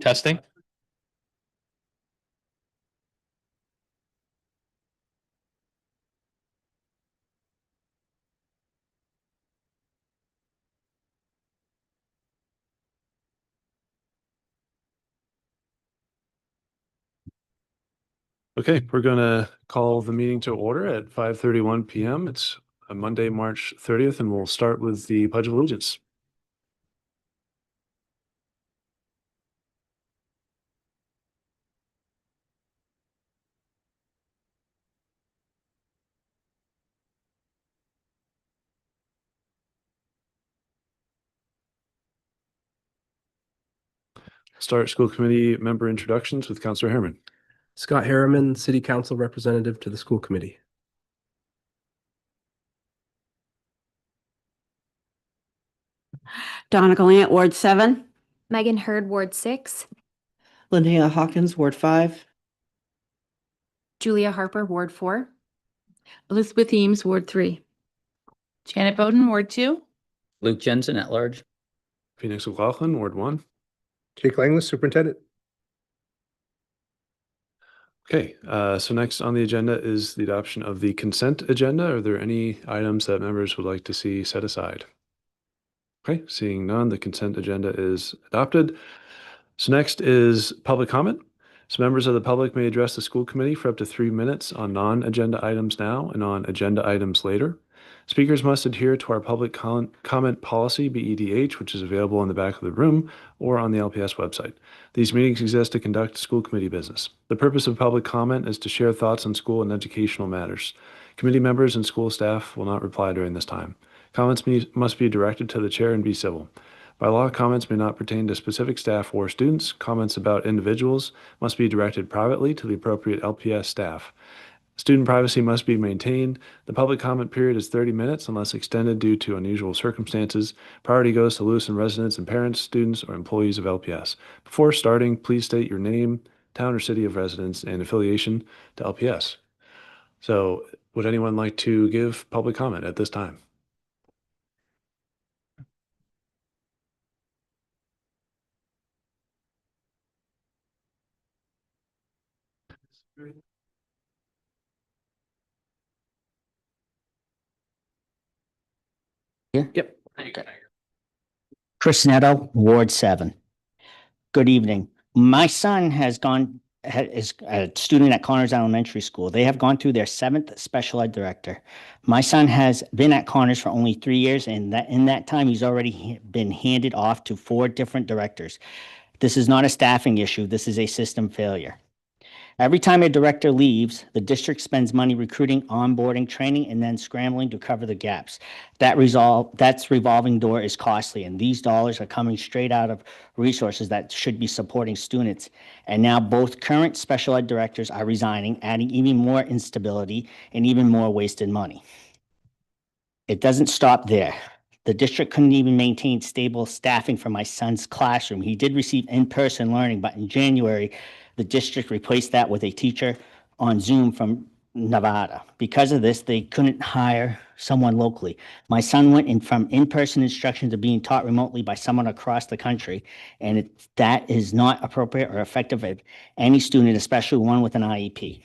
Testing. Okay, we're going to call the meeting to order at 5:31 p.m. It's a Monday, March 30th, and we'll start with the Pledge of Allegiance. Start school committee member introductions with Councilor Harriman. Scott Harriman, City Council Representative to the School Committee. Donna Gallant, Ward 7. Megan Hurd, Ward 6. Linnea Hawkins, Ward 5. Julia Harper, Ward 4. Elizabeth Eames, Ward 3. Janet Bowden, Ward 2. Luke Jensen at large. Phoenix McLaughlin, Ward 1. Jake Langley, Superintendent. Okay, so next on the agenda is the adoption of the consent agenda. Are there any items that members would like to see set aside? Okay, seeing none, the consent agenda is adopted. So next is public comment. So members of the public may address the school committee for up to 3 minutes on non-agenda items now and on agenda items later. Speakers must adhere to our public comment policy, BEDH, which is available in the back of the room or on the LPS website. These meetings exist to conduct school committee business. The purpose of public comment is to share thoughts on school and educational matters. Committee members and school staff will not reply during this time. Comments must be directed to the chair and be civil. By law, comments may not pertain to specific staff or students. Comments about individuals must be directed privately to the appropriate LPS staff. Student privacy must be maintained. The public comment period is 30 minutes unless extended due to unusual circumstances. Priority goes to Lewiston residents and parents, students, or employees of LPS. Before starting, please state your name, town or city of residence, and affiliation to LPS. So, would anyone like to give public comment at this time? Yep. Chris Netto, Ward 7. Good evening. My son is a student at Connors Elementary School. They have gone through their 7th special ed director. My son has been at Connors for only 3 years, and in that time, he's already been handed off to 4 different directors. This is not a staffing issue. This is a system failure. Every time a director leaves, the district spends money recruiting, onboarding, training, and then scrambling to cover the gaps. That's revolving door is costly, and these dollars are coming straight out of resources that should be supporting students. And now both current special ed directors are resigning, adding even more instability and even more wasted money. It doesn't stop there. The district couldn't even maintain stable staffing for my son's classroom. He did receive in-person learning, but in January, the district replaced that with a teacher on Zoom from Nevada. Because of this, they couldn't hire someone locally. My son went from in-person instruction to being taught remotely by someone across the country, and that is not appropriate or effective for any student, especially one with an IEP.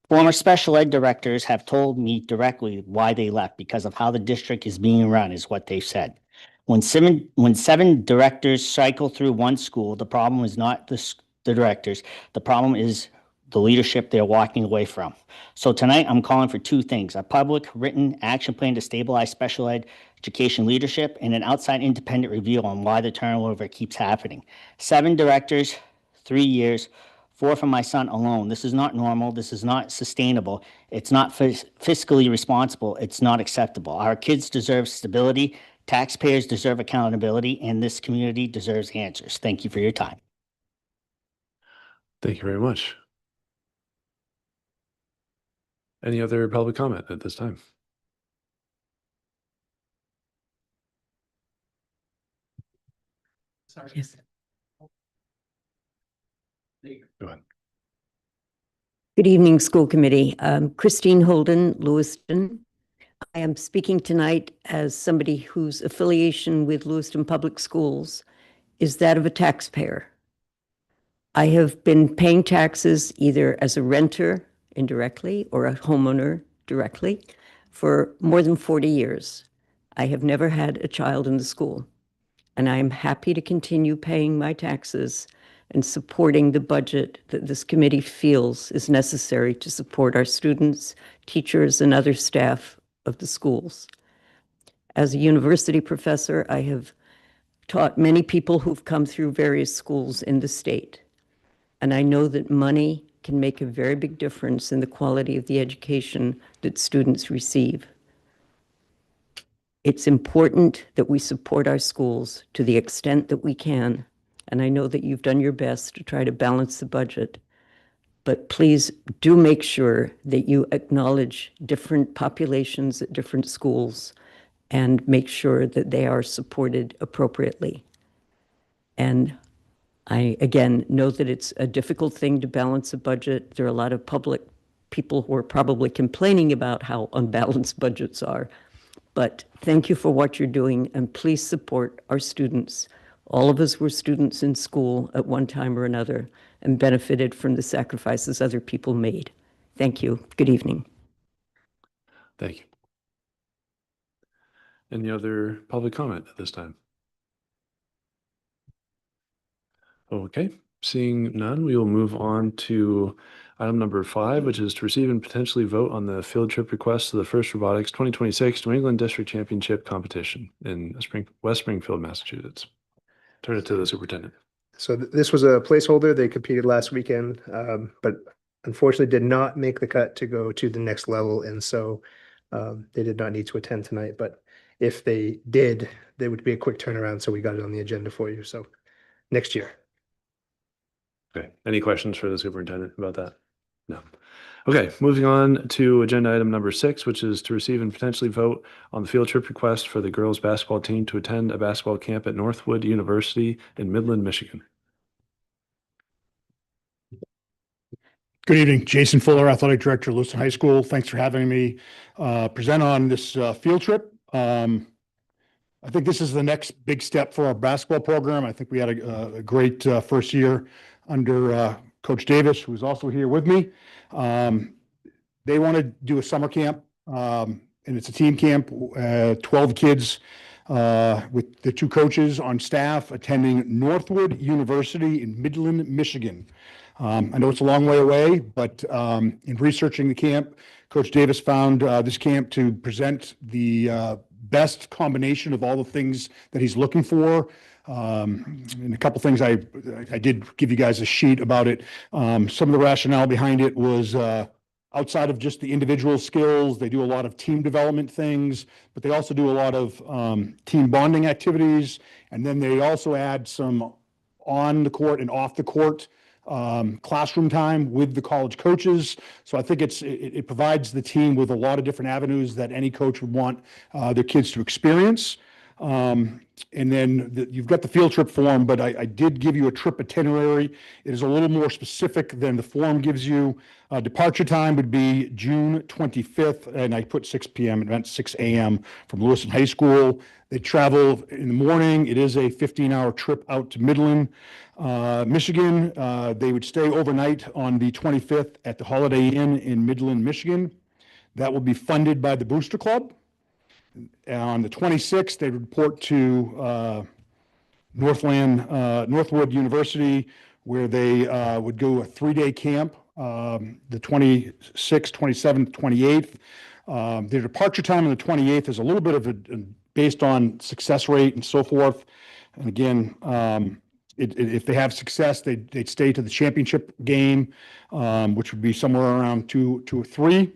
Former special ed directors have told me directly why they left because of how the district is being run, is what they've said. When 7 directors cycle through one school, the problem is not the directors. The problem is the leadership they're walking away from. So tonight I'm calling for 2 things: a public written action plan to stabilize special ed education leadership and an outside independent review on why the turnover keeps happening. 7 directors, 3 years, 4 from my son alone. This is not normal. This is not sustainable. It's not fiscally responsible. It's not acceptable. Our kids deserve stability. Taxpayers deserve accountability, and this community deserves answers. Thank you for your time. Thank you very much. Any other public comment at this time? Sorry. Yes. Go ahead. Good evening, school committee. Christine Holden, Lewiston. I am speaking tonight as somebody whose affiliation with Lewiston Public Schools is that of a taxpayer. I have been paying taxes either as a renter indirectly or a homeowner directly for more than 40 years. I have never had a child in the school, and I am happy to continue paying my taxes and supporting the budget that this committee feels is necessary to support our students, teachers, and other staff of the schools. As a university professor, I have taught many people who've come through various schools in the state. And I know that money can make a very big difference in the quality of the education that students receive. It's important that we support our schools to the extent that we can. And I know that you've done your best to try to balance the budget. But please do make sure that you acknowledge different populations at different schools and make sure that they are supported appropriately. And I, again, know that it's a difficult thing to balance a budget. There are a lot of public people who are probably complaining about how unbalanced budgets are. But thank you for what you're doing, and please support our students. All of us were students in school at one time or another and benefited from the sacrifices other people made. Thank you. Good evening. Thank you. Any other public comment at this time? Okay, seeing none, we will move on to item number 5, which is to receive and potentially vote on the field trip request to the First Robotics 2026 New England District Championship competition in West Springfield, Massachusetts. Turn it to the superintendent. So this was a placeholder. They competed last weekend, but unfortunately did not make the cut to go to the next level. And so they did not need to attend tonight. But if they did, there would be a quick turnaround. So we got it on the agenda for you. So next year. Okay, any questions for the superintendent about that? No. Okay, moving on to agenda item number 6, which is to receive and potentially vote on the field trip request for the girls basketball team to attend a basketball camp at Northwood University in Midland, Michigan. Good evening, Jason Fuller, Athletic Director, Lewiston High School. Thanks for having me present on this field trip. I think this is the next big step for our basketball program. I think we had a great first year under Coach Davis, who's also here with me. They want to do a summer camp, and it's a team camp, 12 kids with the 2 coaches on staff attending Northwood University in Midland, Michigan. I know it's a long way away, but in researching the camp, Coach Davis found this camp to present the best combination of all the things that he's looking for. And a couple things I did give you guys a sheet about it. Some of the rationale behind it was outside of just the individual skills, they do a lot of team development things, but they also do a lot of team bonding activities. And then they also add some on the court and off the court classroom time with the college coaches. So I think it provides the team with a lot of different avenues that any coach would want their kids to experience. And then you've got the field trip form, but I did give you a trip itinerary. It is a little more specific than the form gives you. Departure time would be June 25th, and I put 6 p.m. It meant 6 a.m. from Lewiston High School. They travel in the morning. It is a 15-hour trip out to Midland, Michigan. They would stay overnight on the 25th at the Holiday Inn in Midland, Michigan. That will be funded by the Booster Club. On the 26th, they report to Northwood University, where they would go a 3-day camp, the 26th, 27th, 28th. Their departure time on the 28th is a little bit of based on success rate and so forth. And again, if they have success, they'd stay to the championship game, which would be somewhere around 2 or 3.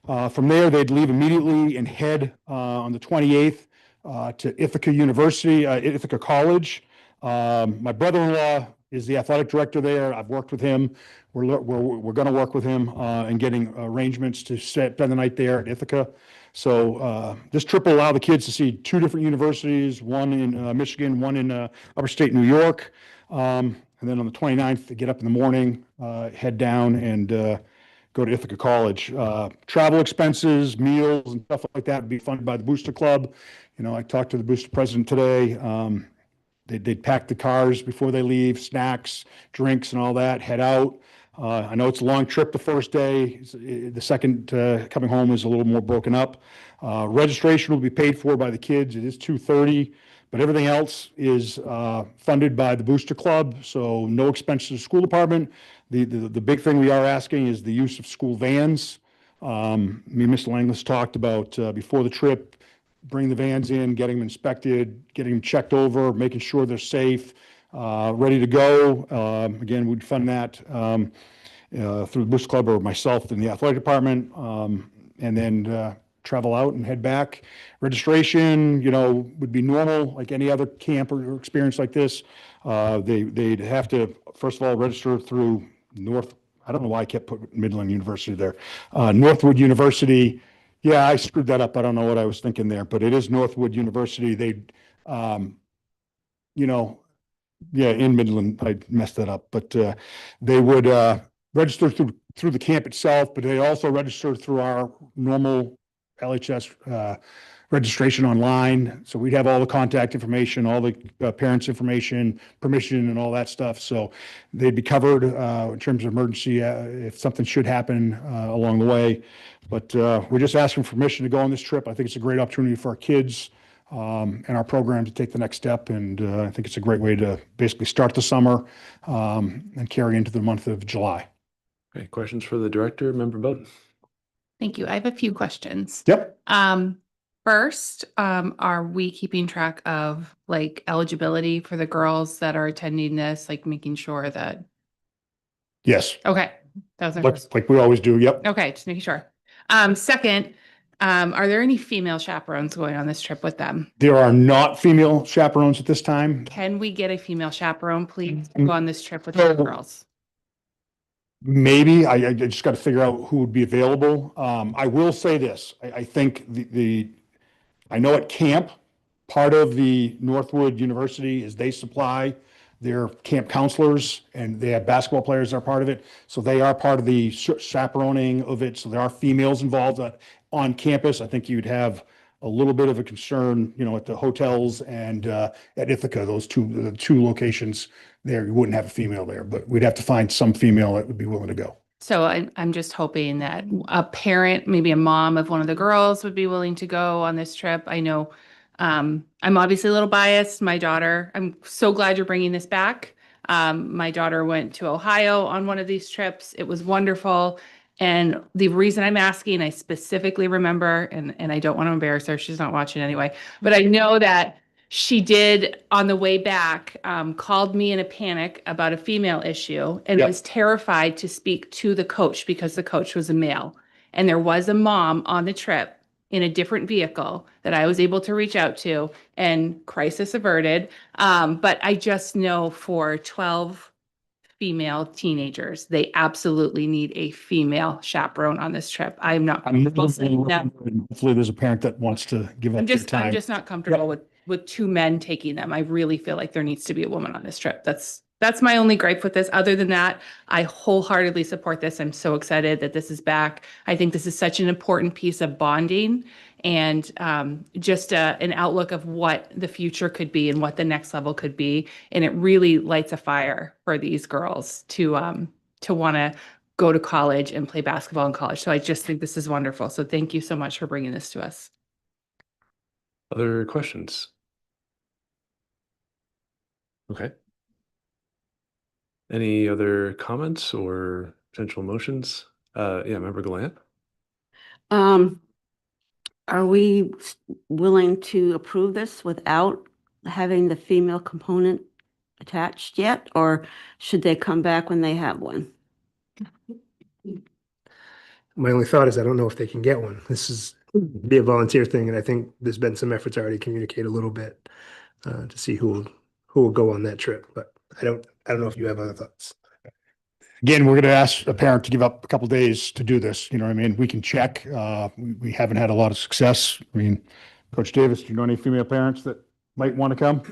From there, they'd leave immediately and head on the 28th to Ithaca College. My brother-in-law is the athletic director there. I've worked with him. We're going to work with him in getting arrangements to spend the night there at Ithaca. So this trip will allow the kids to see 2 different universities, one in Michigan, one in upstate New York. And then on the 29th, they get up in the morning, head down and go to Ithaca College. Travel expenses, meals, and stuff like that would be funded by the Booster Club. You know, I talked to the Booster president today. They'd pack the cars before they leave, snacks, drinks and all that, head out. I know it's a long trip the first day. The second coming home is a little more broken up. Registration will be paid for by the kids. It is $230, but everything else is funded by the Booster Club, so no expense to the school department. The big thing we are asking is the use of school vans. Me and Mr. Langlis talked about before the trip, bring the vans in, getting them inspected, getting them checked over, making sure they're safe, ready to go. Again, we'd fund that through the Booster Club or myself in the athletic department, and then travel out and head back. Registration, would be normal, like any other camp or experience like this. They'd have to, first of all, register through I don't know why I kept putting Midland University there. Northwood University. Yeah, I screwed that up. I don't know what I was thinking there, but it is Northwood University. Yeah, in Midland, I messed that up, but they would register through the camp itself, but they also register through our normal LHS registration online. So we'd have all the contact information, all the parents' information, permission, and all that stuff. So they'd be covered in terms of emergency if something should happen along the way. But we're just asking for permission to go on this trip. I think it's a great opportunity for our kids and our program to take the next step. And I think it's a great way to basically start the summer and carry into the month of July. Okay, questions for the director, Member Bowden? Thank you. I have a few questions. Yep. First, are we keeping track of like eligibility for the girls that are attending this, like making sure that, Yes. okay, that was my first. Like we always do. Yep. Okay, just making sure. Second, are there any female chaperones going on this trip with them? There are not female chaperones at this time. Can we get a female chaperone, please, to go on this trip with the So- girls? Maybe. I just got to figure out who would be available. I will say this. I think I know at camp, part of the Northwood University is they supply their camp counselors and they have basketball players that are part of it. So they are part of the chaperoning of it. So there are females involved on campus. I think you'd have a little bit of a concern, at the hotels and at Ithaca, those two locations there, you wouldn't have a female there, but we'd have to find some female that would be willing to go. So I'm just hoping that a parent, maybe a mom of one of the girls would be willing to go on this trip. I know I'm obviously a little biased. My daughter, I'm so glad you're bringing this back. My daughter went to Ohio on one of these trips. It was wonderful. And the reason I'm asking, I specifically remember, and I don't want to embarrass her, she's not watching anyway, but I know that she did on the way back, called me in a panic about a female issue and Yep. was terrified to speak to the coach because the coach was a male. And there was a mom on the trip in a different vehicle that I was able to reach out to and crisis averted. But I just know for 12 female teenagers, they absolutely need a female chaperone on this trip. I'm not comfortable saying that. Hopefully there's a parent that wants to give up their time. I'm just not comfortable with two men taking them. I really feel like there needs to be a woman on this trip. That's my only gripe with this. Other than that, I wholeheartedly support this. I'm so excited that this is back. I think this is such an important piece of bonding and just an outlook of what the future could be and what the next level could be. And it really lights a fire for these girls to want to go to college and play basketball in college. So I just think this is wonderful. So thank you so much for bringing this to us. Other questions? Okay. Any other comments or potential motions? Yeah, Member Gallant? Are we willing to approve this without having the female component attached yet, or should they come back when they have one? My only thought is I don't know if they can get one. This is be a volunteer thing, and I think there's been some efforts already to communicate a little bit to see who will go on that trip. But I don't know if you have other thoughts. Again, we're going to ask a parent to give up a couple days to do this. You know what I mean? We can check. We haven't had a lot of success. I mean, Coach Davis, do you know any female parents that might want to come?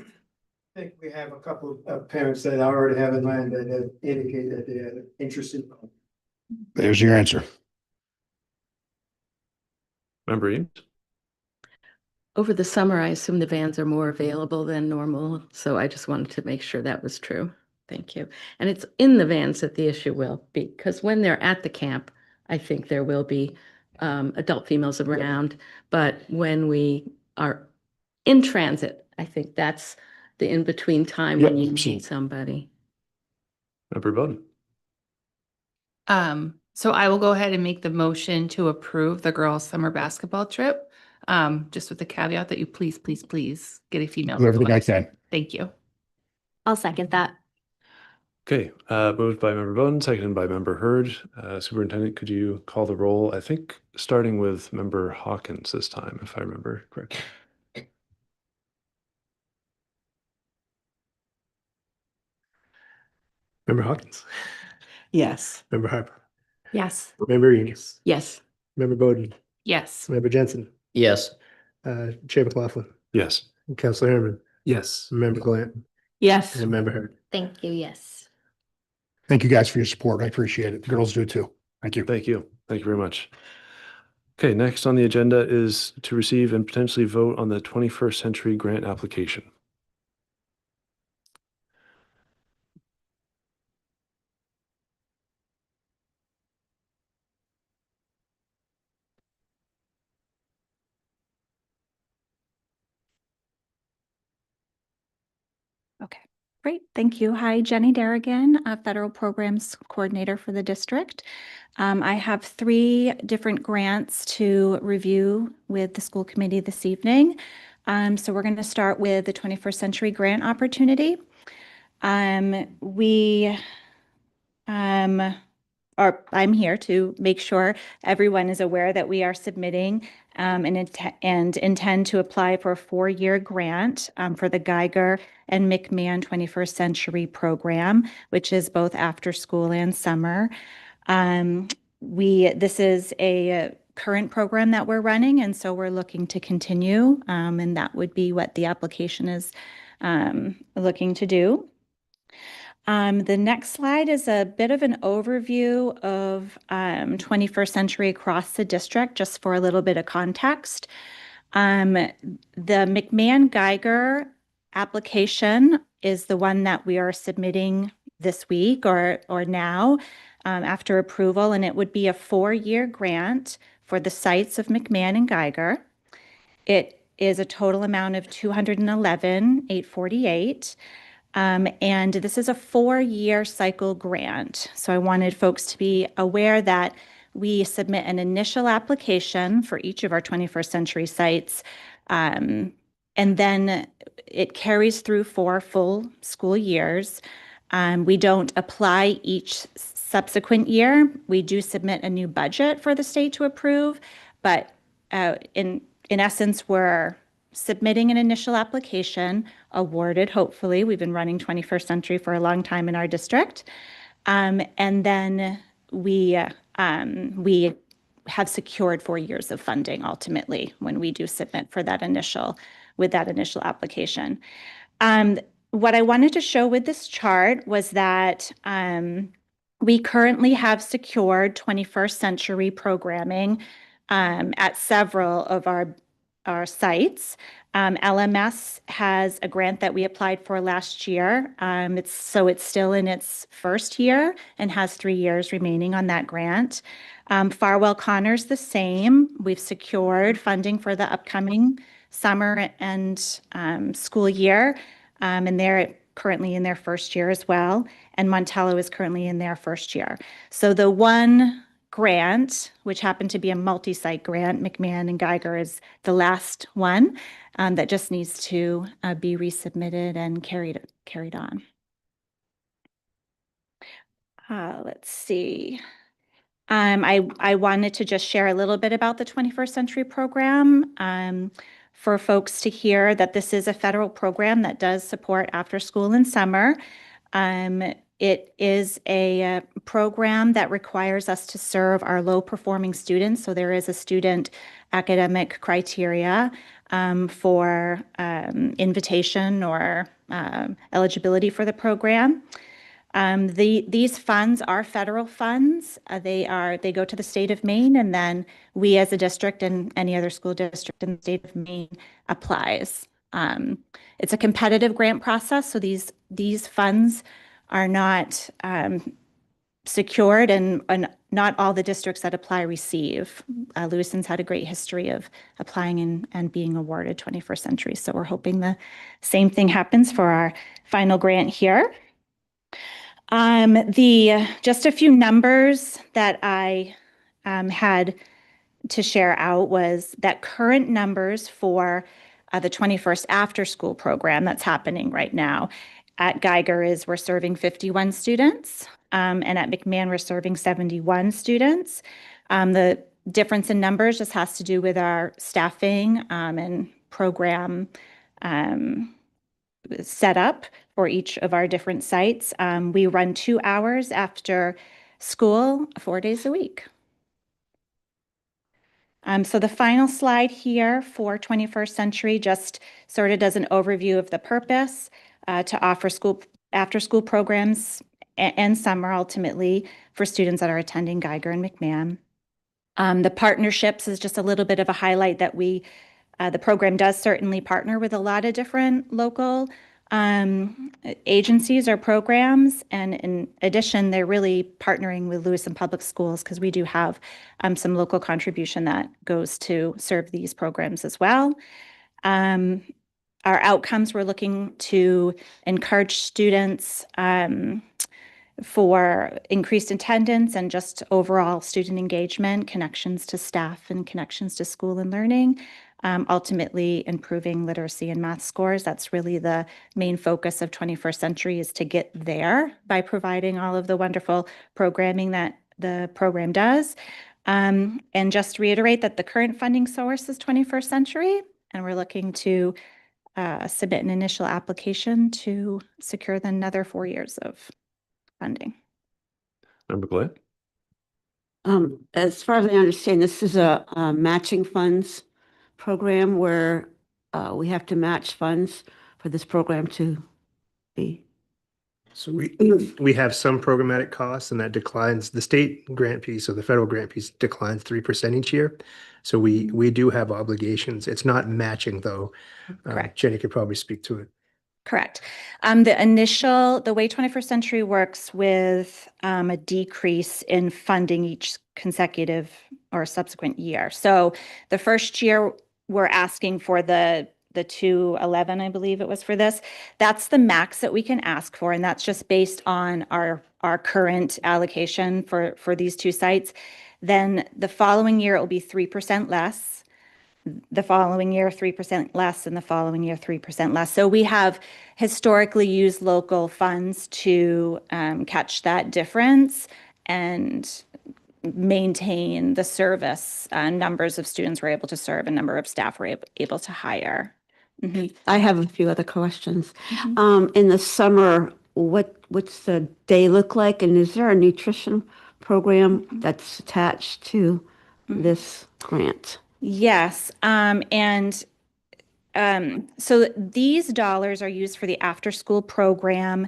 I think we have a couple of parents that I already have in mind that have indicated that they are interested. There's your answer. Member Eames? Over the summer, I assume the vans are more available than normal, so I just wanted to make sure that was true. Thank you. And it's in the vans that the issue will be, because when they're at the camp, I think there will be adult females around. But when we are in transit, I think that's the in-between time when Yep, you absolutely. need somebody. Member Bowden. So I will go ahead and make the motion to approve the girls' summer basketball trip. Just with the caveat that you please, please, please get a female. Do everything I replacement. can. Thank you. I'll second that. Okay, moved by Member Bowden, seconded by Member Hurd. Superintendent, could you call the roll? I think starting with Member Hawkins this time, if I remember correctly. Member Hawkins, Yes. Member Harper, Yes. Member Enos, Yes. Member Bowden, Yes. Member Jensen, Yes. Chair McLaughlin, Yes. Counselor Herman, Yes. Member Glant, Yes. and Member Hurd. Thank you. Yes. Thank you guys for your support. I appreciate it. The girls do too. Thank you. Thank you. Thank you very much. Okay, next on the agenda is to receive and potentially vote on the 21st Century Grant application. Okay, great. Thank you. Hi, Jenny Darrigan, a Federal Programs Coordinator for the district. I have 3 different grants to review with the school committee this evening. So we're going to start with the 21st Century Grant Opportunity. I'm here to make sure everyone is aware that we are submitting and intend to apply for a 4-year grant for the Geiger and McMahon 21st Century Program, which is both after school and summer. This is a current program that we're running, and so we're looking to continue, and that would be what the application is looking to do. The next slide is a bit of an overview of 21st Century across the district, just for a little bit of context. The McMahon Geiger application is the one that we are submitting this week or now after approval, and it would be a 4-year grant for the sites of McMahon and Geiger. It is a total amount of $211,848. And this is a 4-year cycle grant. So I wanted folks to be aware that we submit an initial application for each of our 21st Century sites, and then it carries through 4 full school years. We don't apply each subsequent year. We do submit a new budget for the state to approve, but in essence, we're submitting an initial application, awarded, hopefully. We've been running 21st Century for a long time in our district. And then we have secured 4 years of funding ultimately when we do submit for that initial application. What I wanted to show with this chart was that we currently have secured 21st Century programming at several of our sites. LMS has a grant that we applied for last year. It's still in its first year and has 3 years remaining on that grant. Farwell Connor's the same. We've secured funding for the upcoming summer and school year, and they're currently in their first year as well. And Montello is currently in their first year. So the one grant, which happened to be a multi-site grant, McMahon and Geiger, is the last one that just needs to be resubmitted and carried on. Let's see. I wanted to just share a little bit about the 21st Century program for folks to hear that this is a federal program that does support after school and summer. It is a program that requires us to serve our low-performing students. So there is a student academic criteria for invitation or eligibility for the program. These funds are federal funds. They go to the state of Maine, and then we as a district and any other school district in the state of Maine applies. It's a competitive grant process, so these funds are not secured, and not all the districts that apply receive. Lewiston's had a great history of applying and being awarded 21st Century, so we're hoping the same thing happens for our final grant here. Just a few numbers that I had to share out was that current numbers for the 21st After School program that's happening right now. At Geiger we're serving 51 students, and at McMahon we're serving 71 students. The difference in numbers just has to do with our staffing and program set up for each of our different sites. We run 2 hours after school, 4 days a week. So the final slide here for 21st Century just sort of does an overview of the purpose to offer after-school programs and summer ultimately for students that are attending Geiger and McMahon. The partnerships is just a little bit of a highlight that the program does certainly partner with a lot of different local agencies or programs. And in addition, they're really partnering with Lewiston Public Schools because we do have some local contribution that goes to serve these programs as well. Our outcomes, we're looking to encourage students for increased attendance and just overall student engagement, connections to staff and connections to school and learning, ultimately improving literacy and math scores. That's really the main focus of 21st Century, is to get there by providing all of the wonderful programming that the program does. And just reiterate that the current funding source is 21st Century, and we're looking to submit an initial application to secure another 4 years of funding. Member Glad? As far as I understand, this is a matching funds program where we have to match funds for this program to be. So we have some programmatic costs, and that declines. The state grant piece or the federal grant piece declines 3% each year. So we do have obligations. It's not matching though. Correct. Jenny could probably speak to it. Correct. The way 21st Century works with a decrease in funding each consecutive or subsequent year. So the first year we're asking for the 211, I believe it was for this. That's the max that we can ask for, and that's just based on our current allocation for these 2 sites. Then the following year it will be 3% less. The following year, 3% less, and the following year, 3% less. So we have historically used local funds to catch that difference and maintain the service numbers of students we're able to serve and number of staff we're able to hire. Mm-hmm. I have a few other questions. In the summer, what's the day look like? And is there a nutrition program that's attached to this grant? Yes, so these dollars are used for the after-school program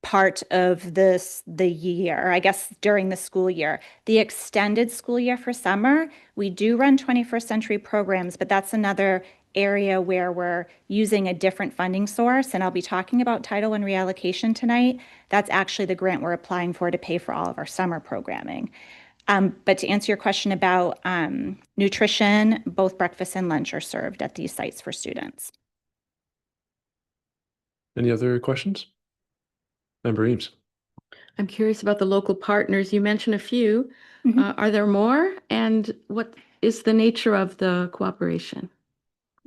part of the year, I guess during the school year. The extended school year for summer, we do run 21st Century programs, but that's another area where we're using a different funding source, and I'll be talking about Title I reallocation tonight. That's actually the grant we're applying for to pay for all of our summer programming. But to answer your question about nutrition, both breakfast and lunch are served at these sites for students. Any other questions? Member Eames? I'm curious about the local partners. You mentioned a few. Are there more? And what is the nature of the cooperation?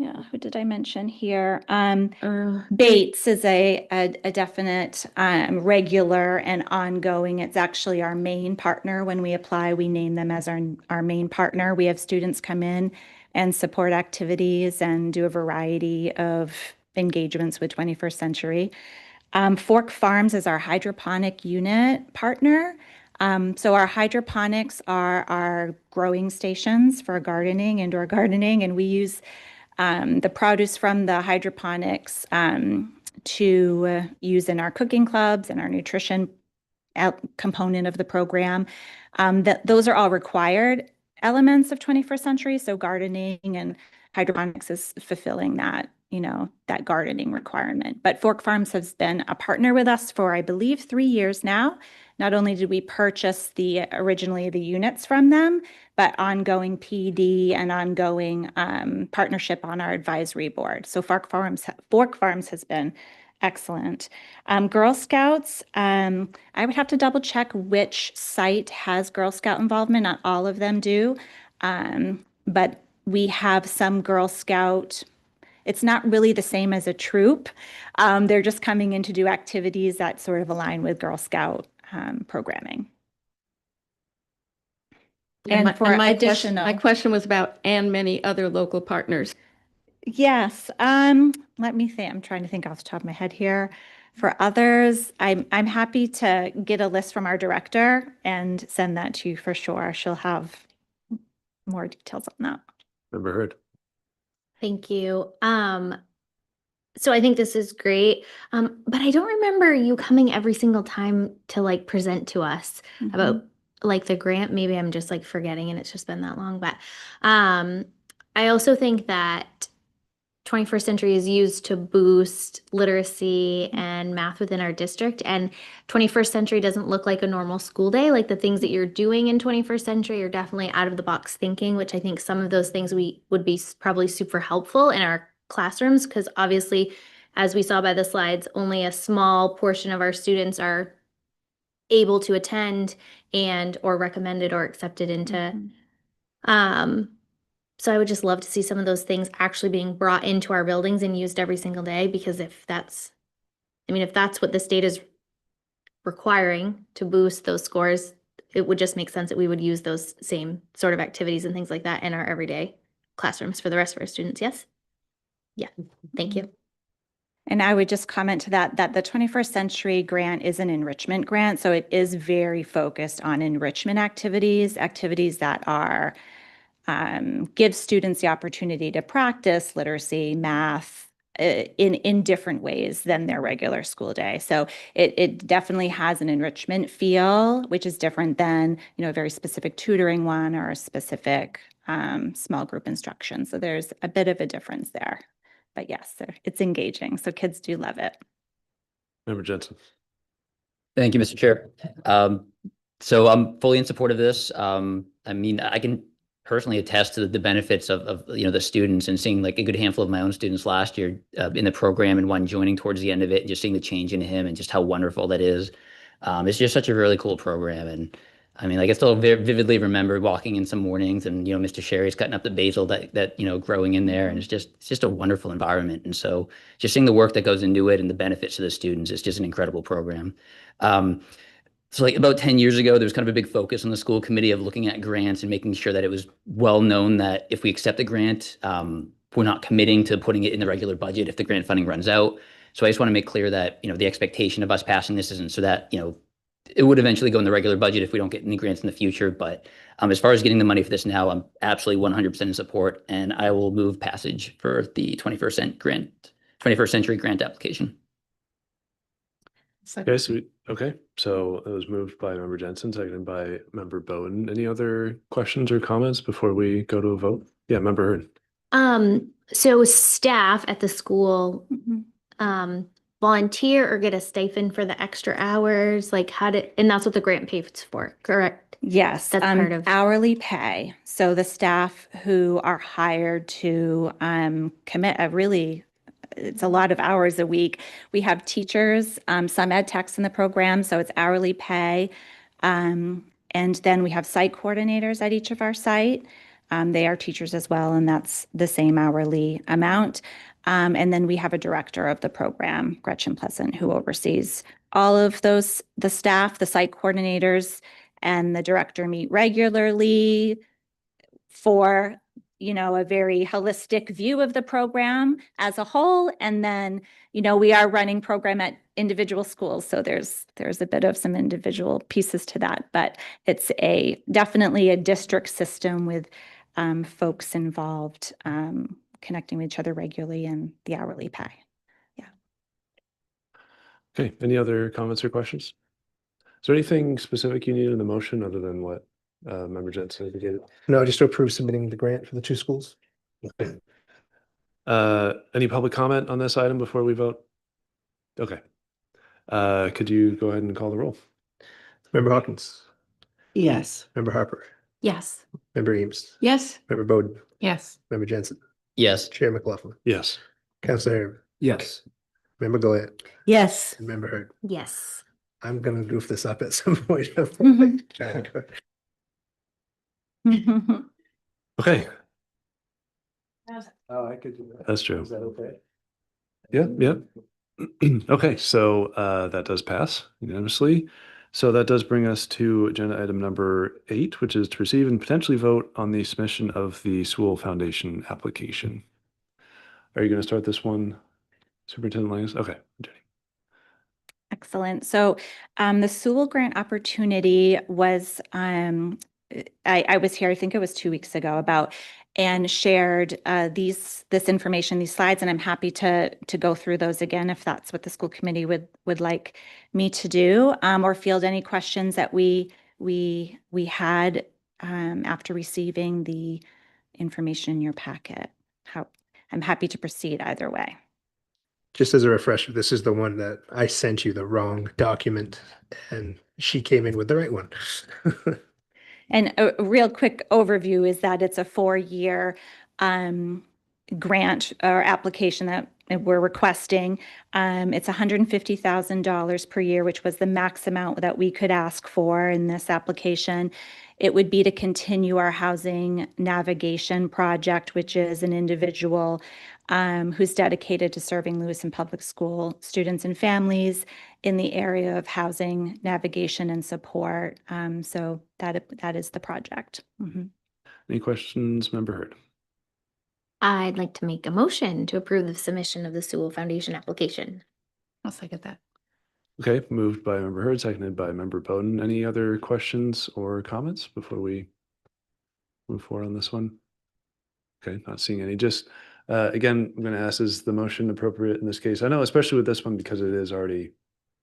Yeah, who did I mention here? Bates is a definite regular and ongoing. It's actually our main partner. When we apply, we name them as our main partner. We have students come in and support activities and do a variety of engagements with 21st Century. Fork Farms is our hydroponic unit partner. So our hydroponics are our growing stations for gardening, indoor gardening, and we use the produce from the hydroponics to use in our cooking clubs and our nutrition component of the program. That those are all required elements of 21st century. So gardening and hydroponics is fulfilling that, that gardening requirement. But Fork Farms has been a partner with us for, I believe, 3 years now. Not only did we purchase originally the units from them, but ongoing PD and ongoing partnership on our advisory board. So Fork Farms has been excellent. Girl Scouts, I would have to double check which site has Girl Scout involvement. Not all of them do, but we have some Girl Scout. It's not really the same as a troop. They're just coming in to do activities that sort of align with Girl Scout programming. My question was about and many other local partners. Yes. Let me think. I'm trying to think off the top of my head here. For others, I'm happy to get a list from our director and send that to you for sure. She'll have more details on that. Member Hurd. Thank you. So I think this is great. But I don't remember you coming every single time to like present to us about like the grant. Maybe I'm just like forgetting and it's just been that long. But I also think that 21st Century is used to boost literacy and math within our district. And 21st Century doesn't look like a normal school day. Like the things that you're doing in 21st Century are definitely out of the box thinking, which I think some of those things would be probably super helpful in our classrooms, because obviously, as we saw by the slides, only a small portion of our students are able to attend and or recommended or accepted into so I would just love to see some of those things actually being brought into our buildings and used every single day, because if that's what the state is requiring to boost those scores, it would just make sense that we would use those same sort of activities and things like that in our everyday classrooms for the rest of our students. Yes? Yeah. Thank you. And I would just comment to that the 21st Century grant is an enrichment grant. So it is very focused on enrichment activities that are give students the opportunity to practice literacy, math in different ways than their regular school day. So it definitely has an enrichment feel, which is different than a very specific tutoring one or a specific small group instruction. So there's a bit of a difference there. But yes, it's engaging. So kids do love it. Member Jensen. Thank you, Mr. Chair. So I'm fully in support of this. I mean, I can personally attest to the benefits of the students, and seeing like a good handful of my own students last year in the program, and one joining towards the end of it, and just seeing the change in him and just how wonderful that is. It's just such a really cool program. And I mean, like I still very vividly remember walking in some mornings and, Mr. Sherry's cutting up the basil that growing in there. And it's just a wonderful environment. And so just seeing the work that goes into it and the benefits to the students, it's just an incredible program. So like about 10 years ago, there was kind of a big focus on the school committee of looking at grants and making sure that it was well known that if we accept a grant, we're not committing to putting it in the regular budget if the grant funding runs out. So I just want to make clear that, the expectation of us passing this isn't so that, it would eventually go in the regular budget if we don't get any grants in the future. But as far as getting the money for this now, I'm absolutely 100% in support, and I will move passage for the 21st Century grant application. Okay, so it was moved by Member Jensen, seconded by Member Bowden. Any other questions or comments before we go to a vote? Yeah, Member Hurd. So staff at the school volunteer or get a stipend for the extra hours? Like and that's what the grant pays for, correct? Yes, that's part of hourly pay. So the staff who are hired to commit it's a lot of hours a week. We have teachers, some ed techs in the program, so it's hourly pay. And then we have site coordinators at each of our site. They are teachers as well, and that's the same hourly amount. And then we have a director of the program, Gretchen Pleasant, who oversees all of the staff, the site coordinators, and the director meet regularly for a very holistic view of the program as a whole. And then, we are running program at individual schools. So there's a bit of some individual pieces to that, but it's definitely a district system with folks involved, connecting with each other regularly, and the hourly pay. Yeah. Okay, any other comments or questions? Is there anything specific you need in the motion other than what Member Jensen indicated? No, just to approve submitting the grant for the two schools. Any public comment on this item before we vote? Okay. Could you go ahead and call the roll? Member Hawkins, Yes. Member Harper, Yes. Member Eames, Yes. Member Bowden, Yes. Member Jensen, Yes. Chair McLaughlin, Yes. Counselor Harriman, Yes. Member Gillette, Yes. and Member Hurd. Yes. I'm gonna goof this up at some point. Okay, Oh, I could do that. that's true. Is that okay? Yep. Okay, so that does pass unanimously. So that does bring us to agenda item number 8, which is to receive and potentially vote on the submission of the Sewell Foundation application. Are you going to start this one, Superintendent Langs? Okay, Jenny. Excellent. So the Sewell grant opportunity was, I was here, I think it was 2 weeks ago about, and shared this information, these slides, and I'm happy to go through those again if that's what the school committee would like me to do, or field any questions that we had after receiving the information in your packet. I'm happy to proceed either way. Just as a refresher, this is the one that I sent you the wrong document and she came in with the right one. And a real quick overview is that it's a 4-year grant or application that we're requesting. It's $150,000 per year, which was the max amount that we could ask for in this application. It would be to continue our housing navigation project, which is an individual who's dedicated to serving Lewiston Public School students and families in the area of housing navigation and support. So that is the project. Any questions, Member Hurd? I'd like to make a motion to approve the submission of the Sewell Foundation application. I'll second that. Okay, moved by Member Hurd, seconded by Member Bowden. Any other questions or comments before we move forward on this one? Okay, not seeing any. Just again, I'm going to ask, is the motion appropriate in this case? I know, especially with this one, because it is already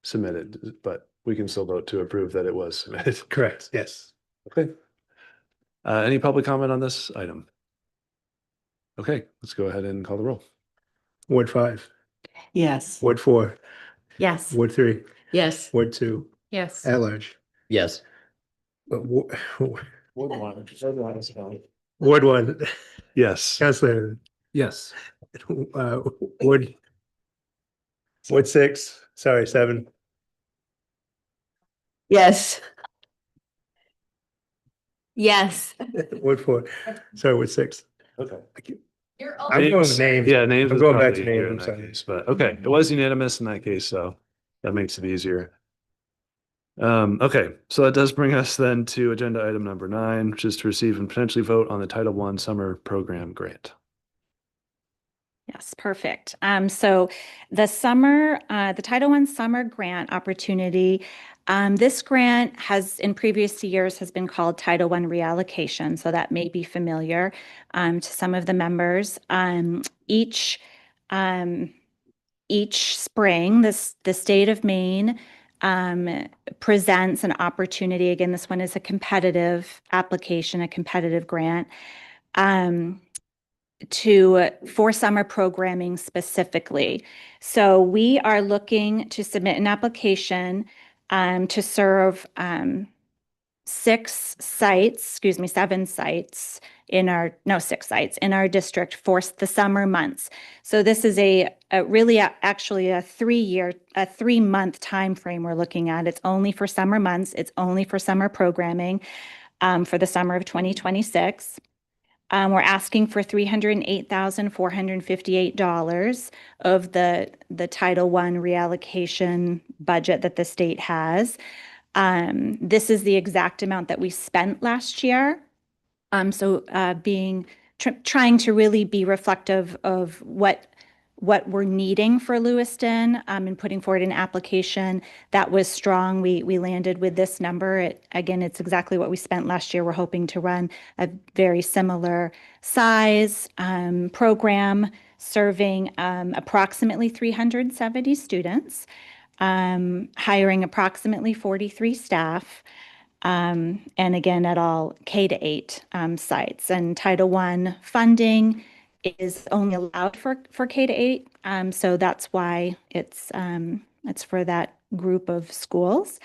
submitted, but we can still vote to approve that it was submitted. Correct, yes. Okay. Any public comment on this item? Okay, let's go ahead and call the roll. Ward 5, Yes. Ward 4, Yes. Ward 3, Yes. Ward 2, Yes. at large. Yes. Ward Ward 1, Yes. Counselor, Yes. Ward 6, sorry, 7, Yes. Yes. Ward 4, sorry, Ward 6. Okay. I'm going with names. Yeah, names. I'm is going back probably to easier names, in I'm that sorry. case, but okay, it was unanimous in that case, so that makes it easier. Okay, so that does bring us then to agenda item number 9, which is to receive and potentially vote on the Title I Summer Program Grant. Yes, perfect. So the Title I Summer Grant opportunity, this grant has in previous years has been called Title I Reallocation, so that may be familiar to some of the members. Each spring, the state of Maine presents an opportunity. Again, this one is a competitive application, a competitive grant. For summer programming specifically. So we are looking to submit an application to serve 7 sites in our district for the summer months. So this is actually a 3-month time frame we're looking at. It's only for summer months. It's only for summer programming for the summer of 2026. We're asking for $308,458 of the Title I reallocation budget that the state has. This is the exact amount that we spent last year. Trying to really be reflective of what we're needing for Lewiston and putting forward an application that was strong. We landed with this number. Again, it's exactly what we spent last year. We're hoping to run a very similar size program serving approximately 370 students. hiring approximately 43 staff. And again, at all K-8 sites. And Title I funding is only allowed for K-8. So that's why it's for that group of schools.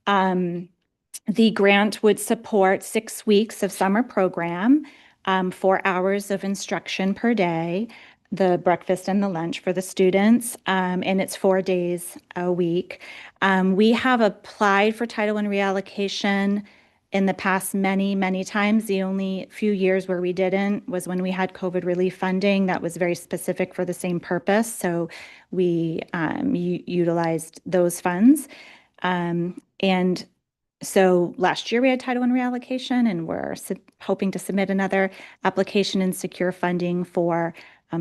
The grant would support 6 weeks of summer program, 4 hours of instruction per day, the breakfast and the lunch for the students, and it's 4 days a week. We have applied for Title I reallocation in the past many, many times. The only few years where we didn't was when we had COVID relief funding that was very specific for the same purpose. So we utilized those funds. And so last year we had Title I reallocation, and we're hoping to submit another application and secure funding for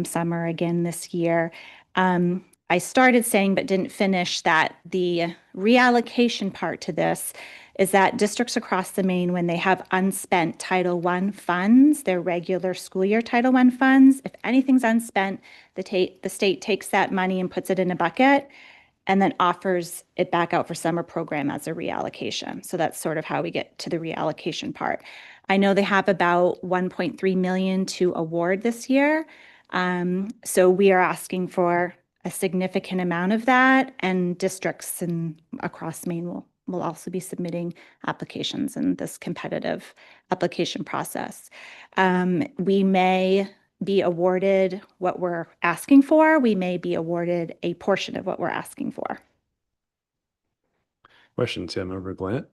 summer again this year. I started saying but didn't finish that the reallocation part to this is that districts across the Maine, when they have unspent Title I funds, their regular school year Title I funds, if anything's unspent, the state takes that money and puts it in a bucket and then offers it back out for summer program as a reallocation. So that's sort of how we get to the reallocation part. I know they have about 1.3 million to award this year. So we are asking for a significant amount of that, and districts across Maine will also be submitting applications in this competitive application process. We may be awarded what we're asking for. We may be awarded a portion of what we're asking for. Questions? Yeah, Member Glant?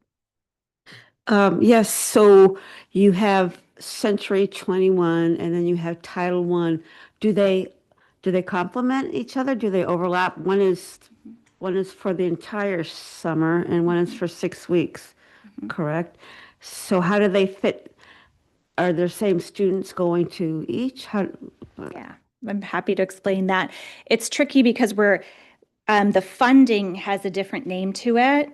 Yes, so you have Century 21 and then you have Title I. Do they complement each other? Do they overlap? One is for the entire summer and one is for 6 weeks, correct? So how do they fit? Are there same students going to each? Yeah, I'm happy to explain that. It's tricky because the funding has a different name to it.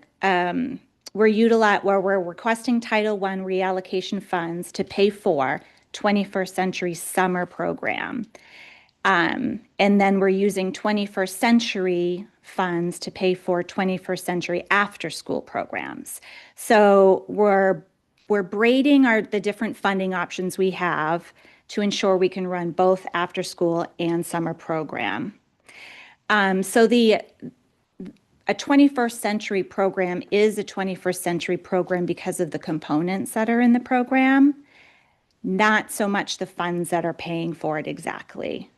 We're requesting Title I reallocation funds to pay for 21st Century Summer Program. And then we're using 21st Century funds to pay for 21st Century After School programs. So we're braiding the different funding options we have to ensure we can run both after school and summer program. So a 21st Century program is a 21st Century program because of the components that are in the program, not so much the funds that are paying for it exactly.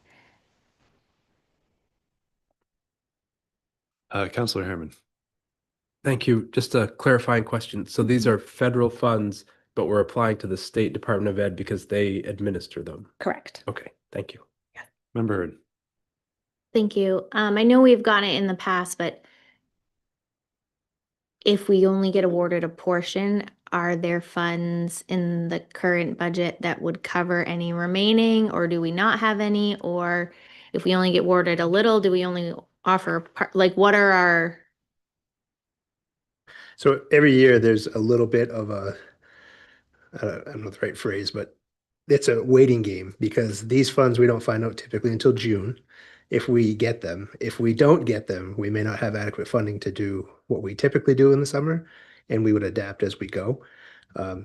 Counselor Harriman. Thank you. Just a clarifying question. So these are federal funds, but we're applying to the State Department of Ed because they administer them. Correct. Okay, thank you. Member Hurd. Thank you. I know we've gotten it in the past, but if we only get awarded a portion, are there funds in the current budget that would cover any remaining, or do we not have any? Or if we only get awarded a little, do we only offer part, like what are our? So every year there's a little bit of I don't know the right phrase, but it's a waiting game because these funds we don't find out typically until June if we get them. If we don't get them, we may not have adequate funding to do what we typically do in the summer, and we would adapt as we go.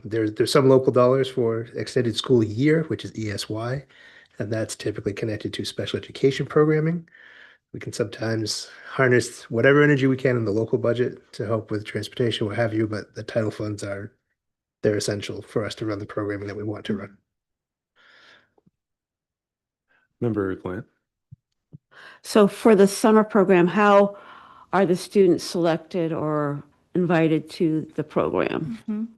There's some local dollars for extended school year, which is ESY, and that's typically connected to special education programming. We can sometimes harness whatever energy we can in the local budget to help with transportation, what have you, but the title funds they're essential for us to run the programming that we want to run. Member Glant. So for the summer program, how are the students selected or invited to the program?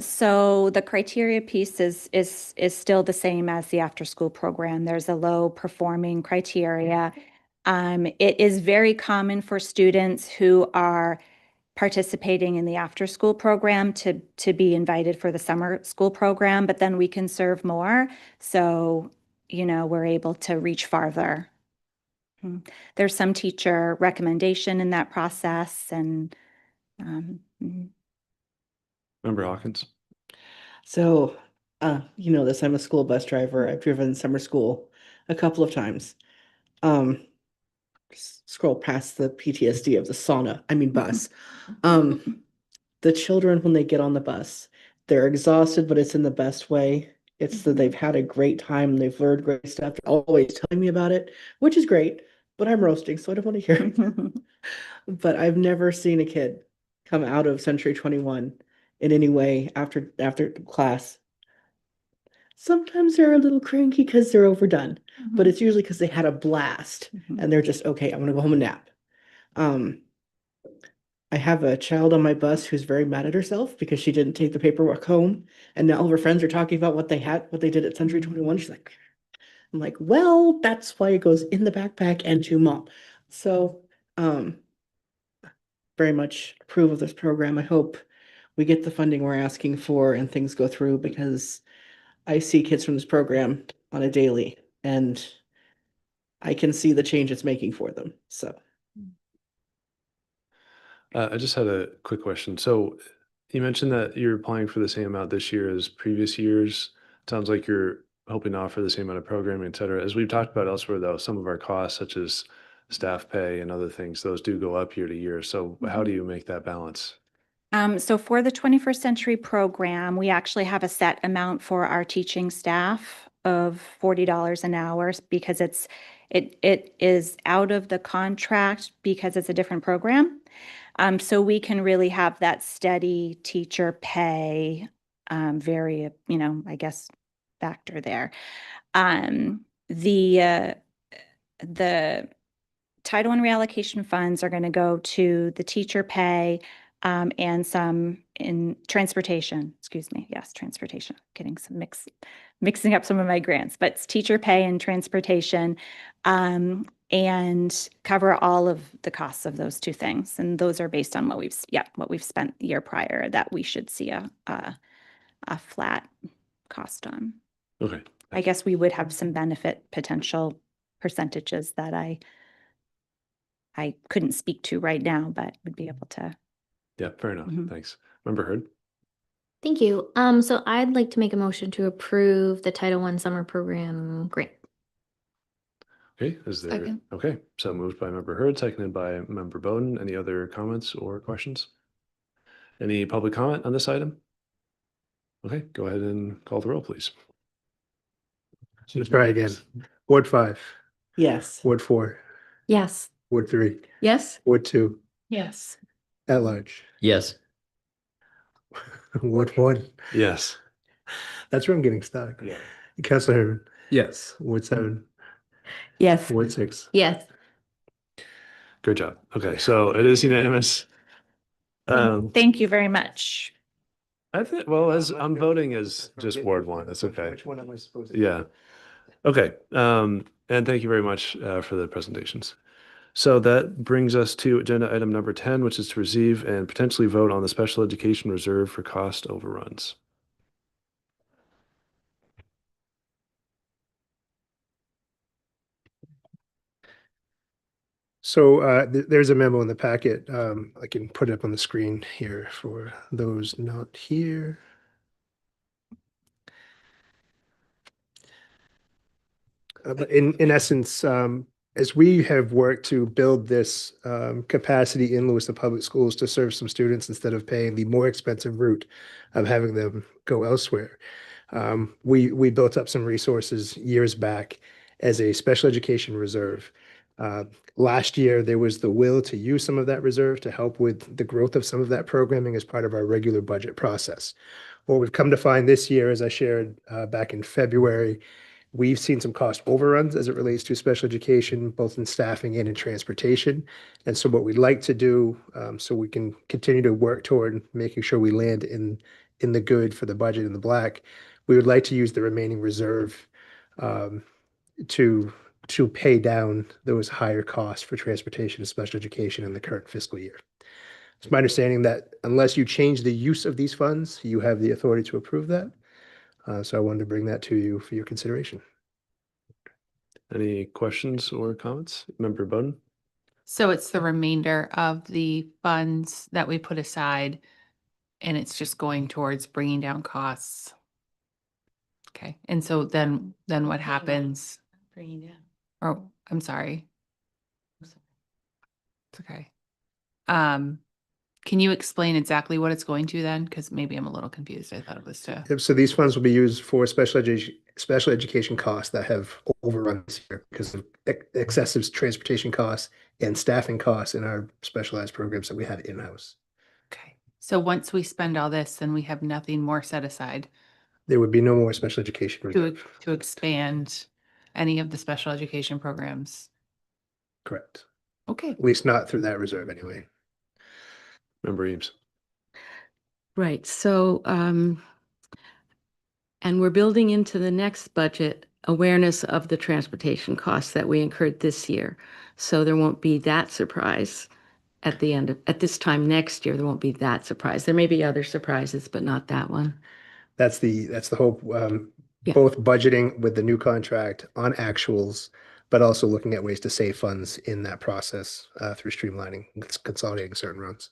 So the criteria piece is still the same as the after school program. There's a low performing criteria. It is very common for students who are participating in the after school program to be invited for the summer school program, but then we can serve more. So, we're able to reach farther. There's some teacher recommendation in that process and Member Hawkins. So, you know this, I'm a school bus driver. I've driven summer school a couple of times. scroll past the PTSD of the bus. The children, when they get on the bus, they're exhausted, but it's in the best way. It's that they've had a great time, they've learned great stuff, they're always telling me about it, which is great, but I'm roasting, so I don't want to hear it. But I've never seen a kid come out of Century 21 in any way after class. Sometimes they're a little cranky because they're overdone, but it's usually because they had a blast and they're just, okay, I'm gonna go home and nap. I have a child on my bus who's very mad at herself because she didn't take the paperwork home, and now all of her friends are talking about what they did at Century 21. She's like, I'm like, well, that's why it goes in the backpack and to mom. So, very much approve of this program. I hope we get the funding we're asking for and things go through, because I see kids from this program on a daily and I can see the change it's making for them. So. I just had a quick question. So you mentioned that you're applying for the same amount this year as previous years. Sounds like you're hoping to offer the same amount of programming, et cetera. As we've talked about elsewhere, though, some of our costs, such as staff pay and other things, those do go up year to year. So how do you make that balance? So for the 21st Century program, we actually have a set amount for our teaching staff of $40 an hour, because it is out of the contract because it's a different program. So we can really have that steady teacher pay, very, I guess, factor there. The Title I reallocation funds are going to go to the teacher pay, and some in transportation, excuse me. Yes, transportation, getting some mixing up some of my grants, but it's teacher pay and transportation, and cover all of the costs of those two things. And those are based on what we've spent the year prior, that we should see a flat cost on. Okay. I guess we would have some benefit potential percentages that I couldn't speak to right now, but would be able to. Yeah, fair enough. Thanks. Member Hurd? Thank you. So I'd like to make a motion to approve the Title I summer program grant. Okay, is there? Second. Okay, so moved by Member Hurd, seconded by Member Bowden. Any other comments or questions? Any public comment on this item? Okay, go ahead and call the roll, please. Let's try again. Ward 5, Yes. Ward 4, Yes. Ward 3, Yes. Ward 2, Yes. at large. Yes. Ward 1. Yes. That's where I'm getting stuck. Yeah. Councilor Herman, Yes. Ward 7, Yes. Ward 6. Yes. Good job. Okay, so it is unanimous. Thank you very much. I think, well, as I'm voting as just Ward 1, that's okay. Which one am I supposed to? Yeah. Okay. And thank you very much for the presentations. So that brings us to agenda item number 10, which is to receive and potentially vote on the special education reserve for cost overruns. So there's a memo in the packet. I can put it up on the screen here for those not here. But in essence, as we have worked to build this capacity in Lewiston Public Schools to serve some students instead of paying the more expensive route of having them go elsewhere, we built up some resources years back as a special education reserve. Last year, there was the will to use some of that reserve to help with the growth of some of that programming as part of our regular budget process. What we've come to find this year, as I shared back in February, we've seen some cost overruns as it relates to special education, both in staffing and in transportation. And so what we'd like to do, so we can continue to work toward making sure we land in the good for the budget in the black, we would like to use the remaining reserve to pay down those higher costs for transportation and special education in the current fiscal year. It's my understanding that unless you change the use of these funds, you have the authority to approve that. So I wanted to bring that to you for your consideration. Any questions or comments? Member Bowden? So it's the remainder of the funds that we put aside, and it's just going towards bringing down costs. Okay, and so then what happens? Bringing down. Oh, I'm sorry. It's okay. Can you explain exactly what it's going to then? Because maybe I'm a little confused. I thought it was to. So these funds will be used for special education costs that have overrun this year because of excessive transportation costs and staffing costs in our specialized programs that we have in-house. Okay. So once we spend all this, then we have nothing more set aside There would be no more special education to, reserve. to expand any of the special education programs. Correct. Okay. At least not through that reserve anyway. Member Eames. Right, so, and we're building into the next budget awareness of the transportation costs that we incurred this year. So there won't be that surprise at the end of, at this time next year, there won't be that surprise. There may be other surprises, but not that one. That's the hope. Yeah. Both budgeting with the new contract on actuals, but also looking at ways to save funds in that process through streamlining, consolidating certain runs.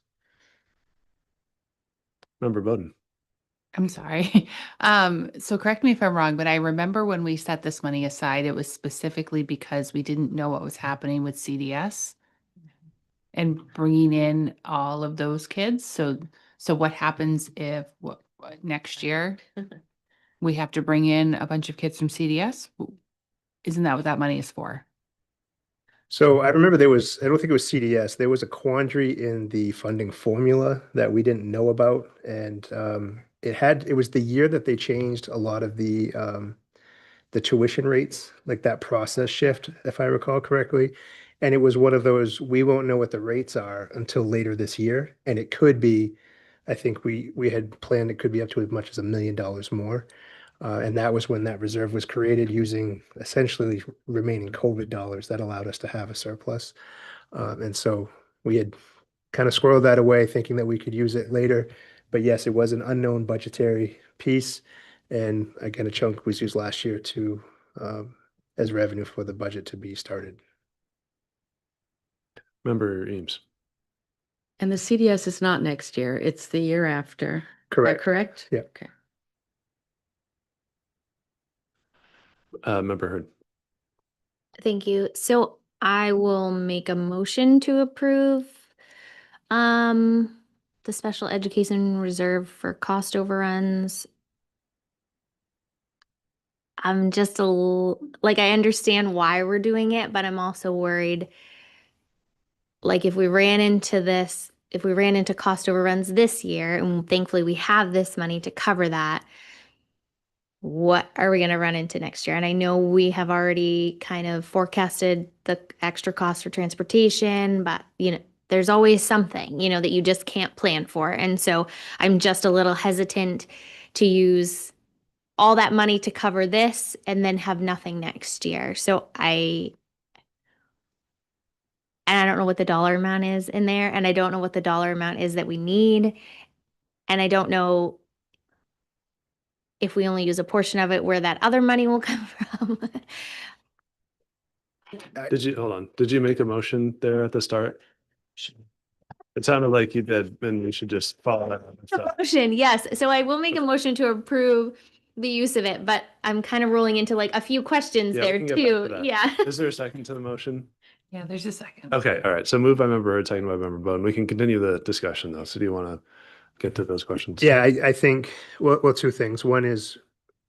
Member Bowden. I'm sorry. So correct me if I'm wrong, but I remember when we set this money aside, it was specifically because we didn't know what was happening with CDS and bringing in all of those kids. So what happens if what next year we have to bring in a bunch of kids from CDS? Isn't that what that money is for? So I remember there was, I don't think it was CDS, there was a quandary in the funding formula that we didn't know about. And it was the year that they changed a lot of the tuition rates, like that process shift, if I recall correctly. And it was one of those, we won't know what the rates are until later this year. And it could be, I think we had planned it could be up to as much as $1 million more. And that was when that reserve was created using essentially remaining COVID dollars that allowed us to have a surplus. And so we had kind of squirreled that away thinking that we could use it later. But yes, it was an unknown budgetary piece. And again, a chunk was used last year to as revenue for the budget to be started. Member Eames. And the CDS is not next year, it's the year after. Is that Correct. correct? Yeah. Okay. Member Hurd. Thank you. So I will make a motion to approve the special education reserve for cost overruns. I'm just like, I understand why we're doing it, but I'm also worried, like if we ran into cost overruns this year, and thankfully we have this money to cover that, what are we going to run into next year? And I know we have already kind of forecasted the extra cost for transportation, but there's always something, that you just can't plan for. And so I'm just a little hesitant to use all that money to cover this and then have nothing next year. So I don't know what the dollar amount is in there, and I don't know what the dollar amount is that we need. And I don't know if we only use a portion of it, where that other money will come from. Hold on. Did you make a motion there at the start? It sounded like you did, and we should just follow that. Motion, yes. So I will make a motion to approve the use of it, but I'm kind of rolling into like a few questions Yeah, we there can get back too. to that. Yeah. Is there a second to the motion? Yeah, there's a second. Okay, all right. So moved by Member Hurd, second by Member Bowden. We can continue the discussion though. So do you want to get to those questions? Yeah, I think, well, two things. One is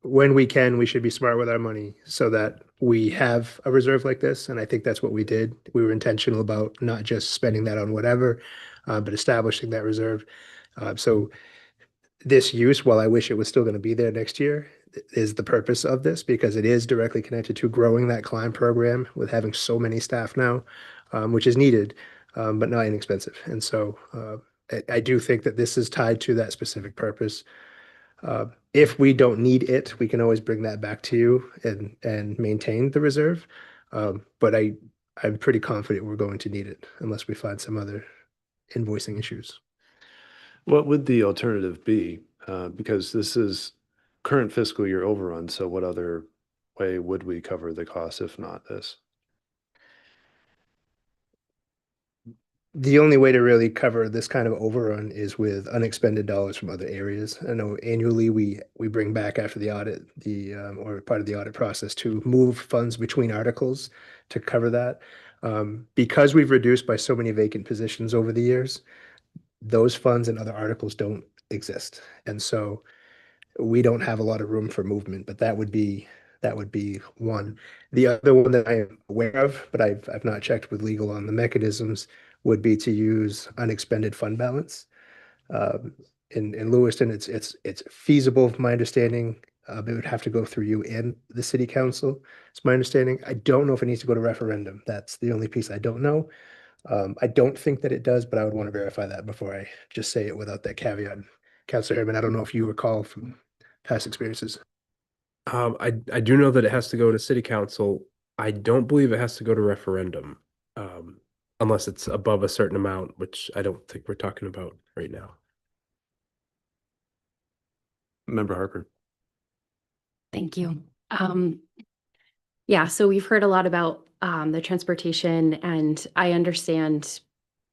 when we can, we should be smart with our money so that we have a reserve like this. And I think that's what we did. We were intentional about not just spending that on whatever, but establishing that reserve. So this use, while I wish it was still going to be there next year, is the purpose of this because it is directly connected to growing that climb program with having so many staff now, which is needed, but not inexpensive. And so I do think that this is tied to that specific purpose. If we don't need it, we can always bring that back to you and maintain the reserve. But I'm pretty confident we're going to need it unless we find some other invoicing issues. What would the alternative be? Because this is current fiscal year overrun. So what other way would we cover the cost if not this? The only way to really cover this kind of overrun is with unexpended dollars from other areas. I know annually we bring back after the audit, or part of the audit process to move funds between articles to cover that. Because we've reduced by so many vacant positions over the years, those funds and other articles don't exist. And so we don't have a lot of room for movement, but that would be one. The other one that I am aware of, but I've not checked with legal on the mechanisms, would be to use unexpended fund balance. In Lewiston, it's feasible, from my understanding. It would have to go through you and the city council. It's my understanding. I don't know if it needs to go to referendum. That's the only piece I don't know. I don't think that it does, but I would want to verify that before I just say it without that caveat. Councilor Herman, I don't know if you recall from past experiences. I do know that it has to go to city council. I don't believe it has to go to referendum, unless it's above a certain amount, which I don't think we're talking about right now. Member Harper. Thank you. Yeah, so we've heard a lot about the transportation, and I understand,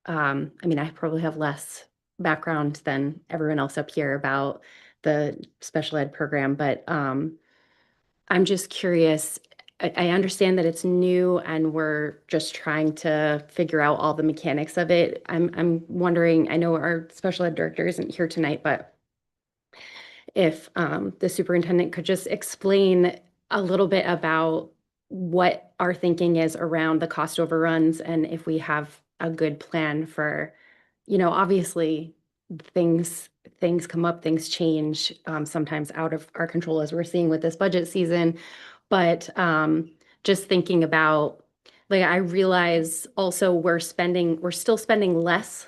I mean, I probably have less background than everyone else up here about the special ed program, but I'm just curious. I understand that it's new and we're just trying to figure out all the mechanics of it. I'm wondering, I know our special ed director isn't here tonight, but if the superintendent could just explain a little bit about what our thinking is around the cost overruns and if we have a good plan for, obviously things come up, things change, sometimes out of our control as we're seeing with this budget season. But just thinking about, like, I realize also we're still spending less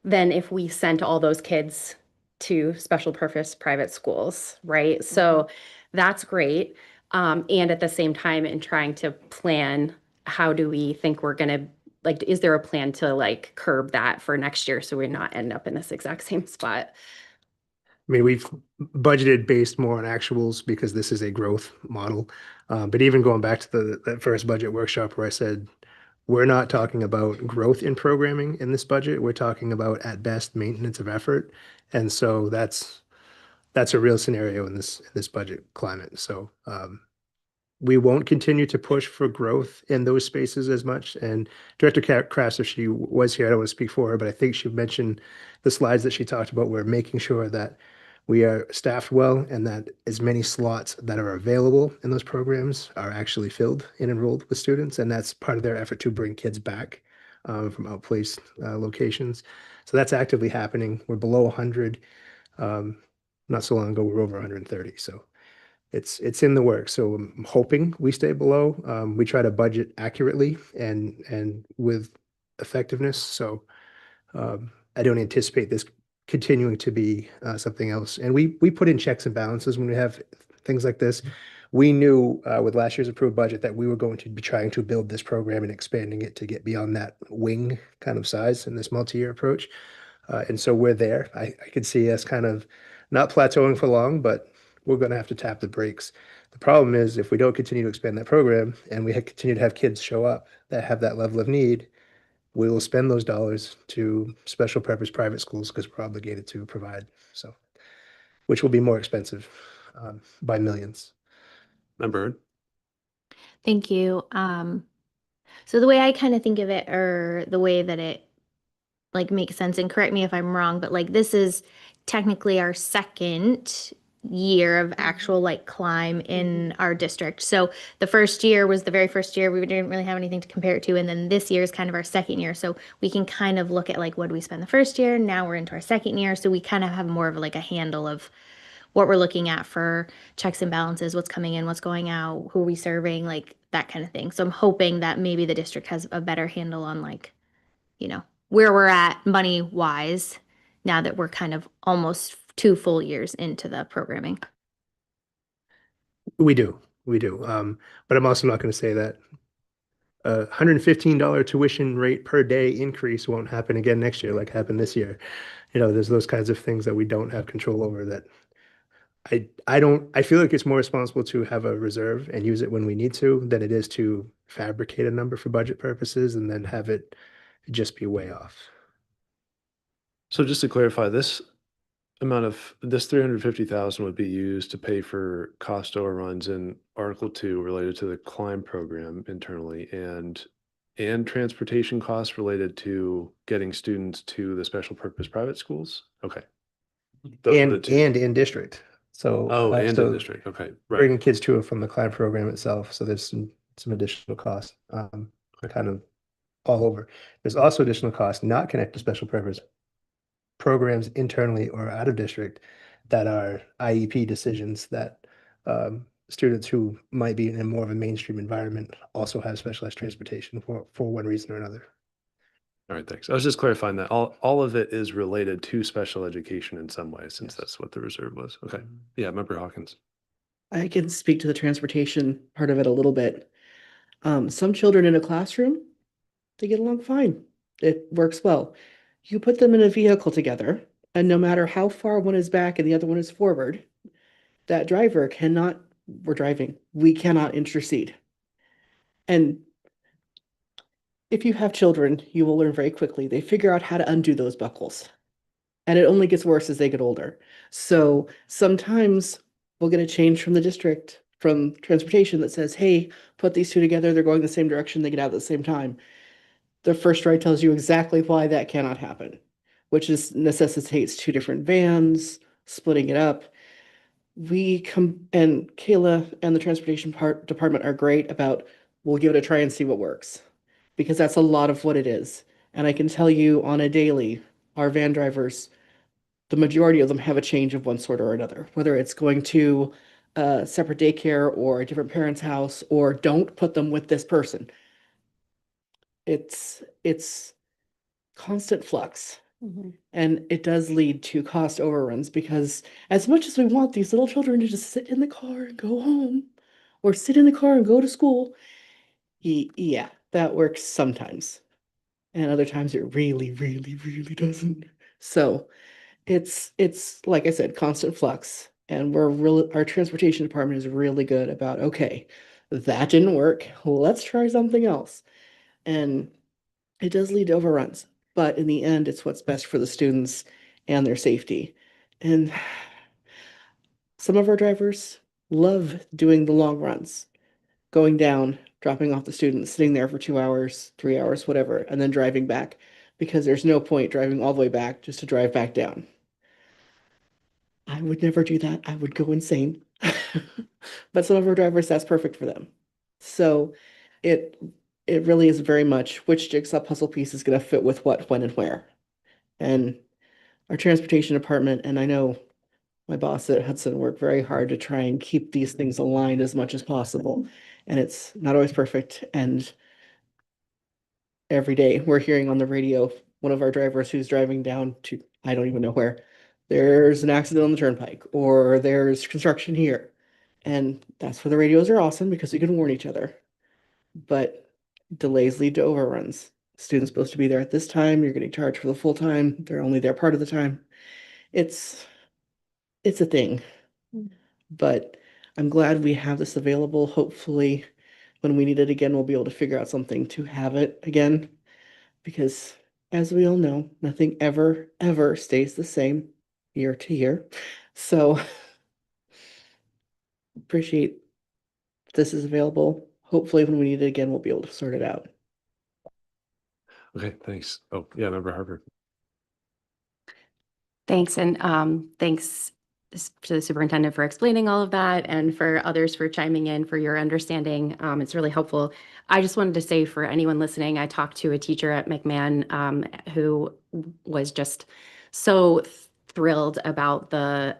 than if we sent all those kids to special purpose private schools, right? So that's great. And at the same time, in trying to plan, how do we think we're gonna, like, is there a plan to like curb that for next year so we're not end up in this exact same spot? I mean, we've budgeted based more on actuals because this is a growth model. But even going back to that first budget workshop where I said, we're not talking about growth in programming in this budget. We're talking about, at best, maintenance of effort. And so that's a real scenario in this budget climate. So we won't continue to push for growth in those spaces as much. And Director Crafts, if she was here, I don't want to speak for her, but I think she mentioned the slides that she talked about. We're making sure that we are staffed well and that as many slots that are available in those programs are actually filled and enrolled with students. And that's part of their effort to bring kids back from outplaced locations. So that's actively happening. We're below 100. Not so long ago, we were over 130. So it's in the works. So I'm hoping we stay below. We try to budget accurately and with effectiveness. So I don't anticipate this continuing to be something else. And we put in checks and balances when we have things like this. We knew with last year's approved budget that we were going to be trying to build this program and expanding it to get beyond that wing kind of size in this multi-year approach. And so we're there. I could see us kind of not plateauing for long, but we're going to have to tap the brakes. The problem is if we don't continue to expand that program and we continue to have kids show up that have that level of need, we will spend those dollars to special purpose private schools because we're obligated to provide. So, which will be more expensive by millions. Member Hurd. Thank you. So the way I kind of think of it, or the way that it like makes sense, and correct me if I'm wrong, but like this is technically our second year of actual like climb in our district. So the first year was the very first year, we didn't really have anything to compare it to, and then this year is kind of our second year. So we can kind of look at like what did we spend the first year, now we're into our second year, so we kind of have more of like a handle of what we're looking at for checks and balances, what's coming in, what's going out, who are we serving, like that kind of thing. So I'm hoping that maybe the district has a better handle on like, where we're at money wise now that we're kind of almost 2 full years into the programming. We do. But I'm also not going to say that $115 tuition rate per day increase won't happen again next year like happened this year. There's those kinds of things that we don't have control over that I feel like it's more responsible to have a reserve and use it when we need to than it is to fabricate a number for budget purposes and then have it just be way off. So just to clarify, this 350,000 would be used to pay for cost overruns in Article 2 related to the climb program internally, and and transportation costs related to getting students to the special purpose private schools? Okay. Those are the two. And in district. So Oh, and in so district. Okay, right. bringing kids to and from the CLAD program itself. So there's some additional costs, kind of all over. There's also additional costs not connected to special purpose programs internally or out of district that are IEP decisions that students who might be in more of a mainstream environment also have specialized transportation for one reason or another. All right, thanks. I was just clarifying that all of it is related to special education in some way, since that's what the reserve was. Okay. Yeah, Member Hawkins. I can speak to the transportation part of it a little bit. Some children in a classroom, they get along fine. It works well. You put them in a vehicle together, and no matter how far one is back and the other one is forward, that driver cannot, we're driving, we cannot intercede. And if you have children, you will learn very quickly. They figure out how to undo those buckles. And it only gets worse as they get older. So sometimes we'll get a change from the district, from transportation that says, hey, put these two together. They're going the same direction. They get out at the same time. The first ride tells you exactly why that cannot happen, which is necessitates two different vans, splitting it up. We come and Kayla and the transportation department are great about we'll give it a try and see what works, because that's a lot of what it is. And I can tell you on a daily, our van drivers, the majority of them have a change of one sort or another, whether it's going to a separate daycare or a different parent's house, or don't put them with this person. It's constant flux. And it does lead to cost overruns, because as much as we want these little children to just sit in the car and go home, or sit in the car and go to school, yeah, that works sometimes. And other times it really, really, really doesn't. So it's like I said, constant flux. And our transportation department is really good about, okay, that didn't work. Let's try something else. And it does lead to overruns, but in the end, it's what's best for the students and their safety. And some of our drivers love doing the long runs, going down, dropping off the students, sitting there for 2 hours, 3 hours, whatever, and then driving back, because there's no point driving all the way back just to drive back down. I would never do that. I would go insane. But some of our drivers, that's perfect for them. So it really is very much which jigsaw puzzle piece is going to fit with what, when, and where. And our transportation department, and I know my boss at Hudson worked very hard to try and keep these things aligned as much as possible. And it's not always perfect. And every day we're hearing on the radio, one of our drivers who's driving down to, I don't even know where, there's an accident on the turnpike, or there's construction here. And that's where the radios are awesome, because we can warn each other. But delays lead to overruns. Students supposed to be there at this time, you're getting charged for the full time, they're only there part of the time. It's a thing. But I'm glad we have this available. Hopefully, when we need it again, we'll be able to figure out something to have it again. Because as we all know, nothing ever, ever stays the same year to year. So appreciate this is available. Hopefully, when we need it again, we'll be able to sort it out. Okay, thanks. Oh, yeah, Member Harper. Thanks, and thanks to the superintendent for explaining all of that, and for others for chiming in for your understanding. It's really helpful. I just wanted to say, for anyone listening, I talked to a teacher at McMahon who was just so thrilled about the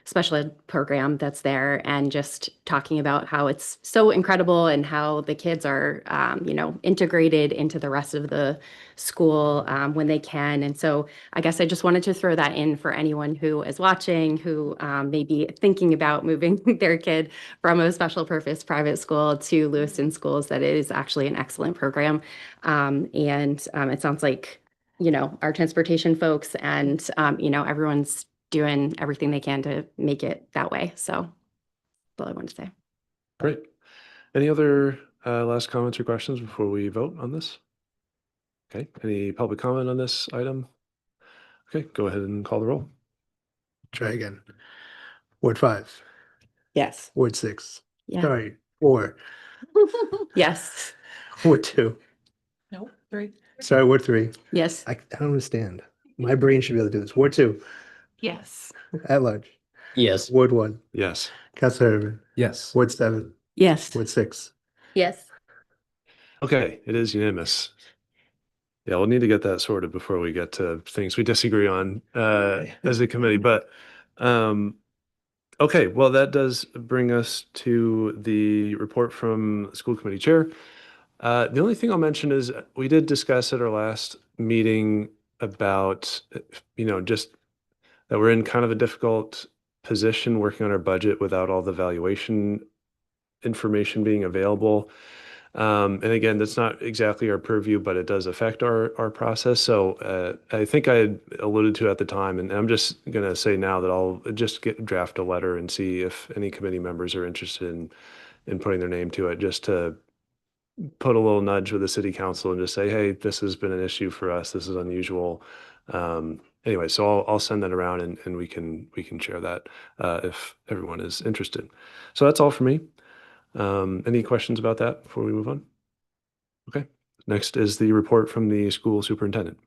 special ed program that's there, and just talking about how it's so incredible and how the kids are, integrated into the rest of the school when they can. And so I guess I just wanted to throw that in for anyone who is watching, who may be thinking about moving their kid from a special purpose private school to Lewiston schools, that it is actually an excellent program. And it sounds like, our transportation folks and, everyone's doing everything they can to make it that way. So that's all I wanted to say. Great. Any other last comments or questions before we vote on this? Okay, any public comment on this item? Okay, go ahead and call the roll. Try again. Ward 5. Yes. Ward 6. Yeah. Sorry, 4. Yes. Ward 2. 3. Sorry, Ward 3. Yes. I don't understand. My brain should be able to do this. Ward 2, Yes. at large. Yes. Ward 1, Yes. Councilor Herman. Yes. Ward 7, Yes. Ward 6. Yes. Okay, it is unanimous. Yeah, we'll need to get that sorted before we get to things we disagree on as a committee. But okay, well, that does bring us to the report from the school committee chair. The only thing I'll mention is we did discuss at our last meeting about, just that we're in kind of a difficult position working on our budget without all the valuation information being available. And again, that's not exactly our purview, but it does affect our process. So I think I had alluded to at the time, and I'm just going to say now that I'll just draft a letter and see if any committee members are interested in putting their name to it, just to put a little nudge with the city council and just say, hey, this has been an issue for us. This is unusual. Anyway, so I'll send that around and we can share that if everyone is interested. So that's all for me. Any questions about that before we move on? Okay. Next is the report from the school superintendent.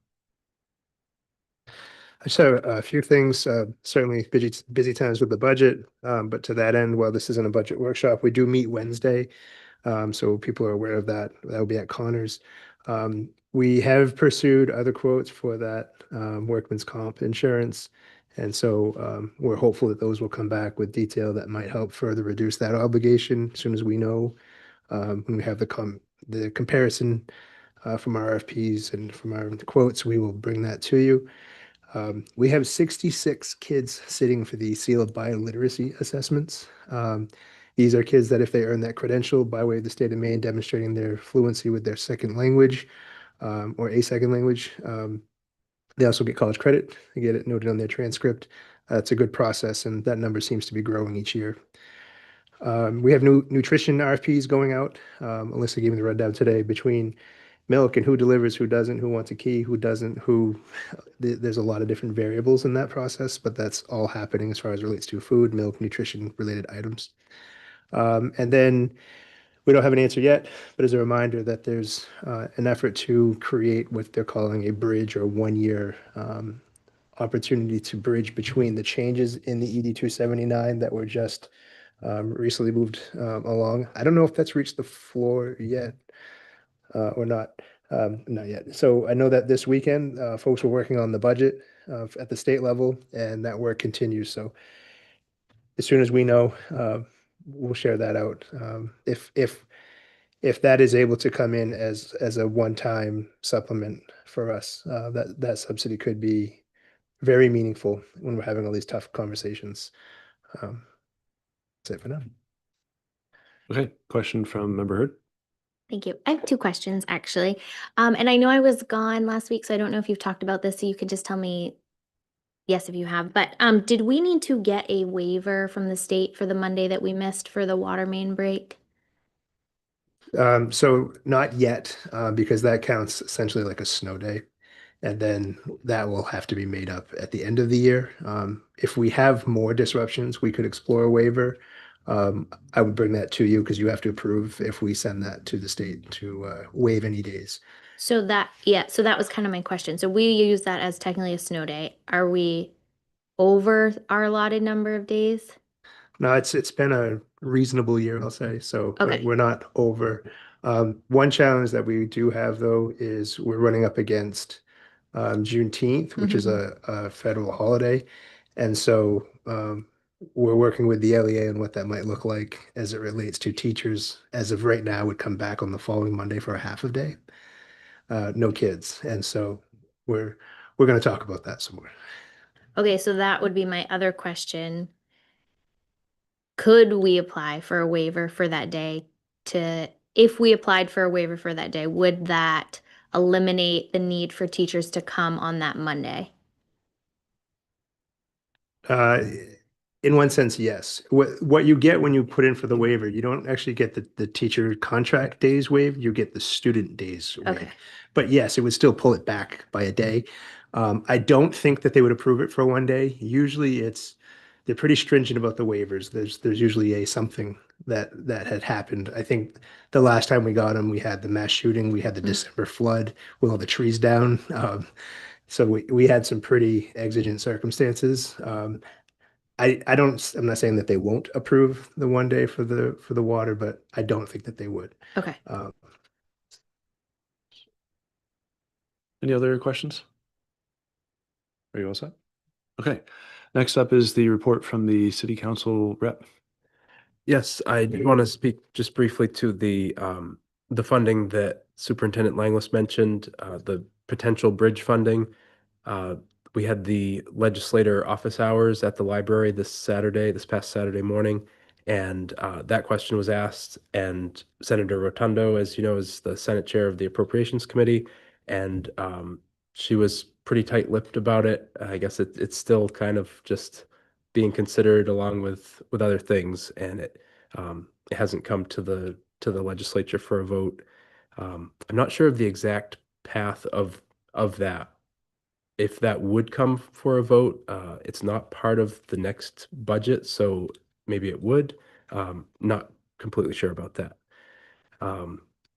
I just have a few things, certainly busy times with the budget, but to that end, while this isn't a budget workshop, we do meet Wednesday. So people are aware of that. That will be at Connors. We have pursued other quotes for that workman's comp insurance. And so we're hopeful that those will come back with detail that might help further reduce that obligation as soon as we know. When we have the comparison from our RFPs and from our quotes, we will bring that to you. We have 66 kids sitting for the sealed bioliteracy assessments. These are kids that if they earn that credential by way of the state of Maine demonstrating their fluency with their second language or a second language, they also get college credit. They get it noted on their transcript. It's a good process, and that number seems to be growing each year. We have new nutrition RFPs going out. Alyssa gave me the rundown today between milk and who delivers, who doesn't, who wants a key, who doesn't, there's a lot of different variables in that process, but that's all happening as far as relates to food, milk, nutrition related items. And then we don't have an answer yet, but as a reminder that there's an effort to create what they're calling a bridge or 1 year opportunity to bridge between the changes in the ED 279 that were just recently moved along. I don't know if that's reached the floor yet or not. Not yet. So I know that this weekend, folks were working on the budget at the state level, and that work continues. So as soon as we know, we'll share that out. If that is able to come in as a one-time supplement for us, that subsidy could be very meaningful when we're having all these tough conversations. That's it for now. Okay, question from Member Hurd. Thank you. I have two questions actually. And I know I was gone last week, so I don't know if you've talked about this, so you could just tell me yes if you have. But did we need to get a waiver from the state for the Monday that we missed for the water main break? So not yet, because that counts essentially like a snow day. And then that will have to be made up at the end of the year. If we have more disruptions, we could explore a waiver. I would bring that to you because you have to approve if we send that to the state to waive any days. So that was kind of my question. So we use that as technically a snow day. Are we over our allotted number of days? No, it's been a reasonable year, I'll say. So Okay. we're not over. One challenge that we do have though is we're running up against Juneteenth, which is a federal holiday. And so we're working with the LEA on what that might look like as it relates to teachers. As of right now, would come back on the following Monday for a half a day. No kids. And so we're going to talk about that some more. Okay, so that would be my other question. Could we apply for a waiver for that day if we applied for a waiver for that day, would that eliminate the need for teachers to come on that Monday? In one sense, yes. What you get when you put in for the waiver, you don't actually get the teacher contract days waived, you get the student days waived. Okay. But yes, it would still pull it back by a day. I don't think that they would approve it for 1 day. Usually they're pretty stringent about the waivers. There's usually a something that had happened. I think the last time we got them, we had the mass shooting, we had the December flood with all the trees down. So we had some pretty exigent circumstances. I'm not saying that they won't approve the 1 day for the water, but I don't think that they would. Okay. Any other questions? Are you all set? Okay. Next up is the report from the city council rep. Yes, I want to speak just briefly to the funding that Superintendent Langlis mentioned, the potential bridge funding. We had the legislator office hours at the library this past Saturday morning, and that question was asked, and Senator Rotundo, as you know, is the Senate Chair of the Appropriations Committee, and she was pretty tight-lipped about it. I guess it's still kind of just being considered along with other things, and it hasn't come to the legislature for a vote. I'm not sure of the exact path of that. If that would come for a vote, it's not part of the next budget, so maybe it would. Not completely sure about that.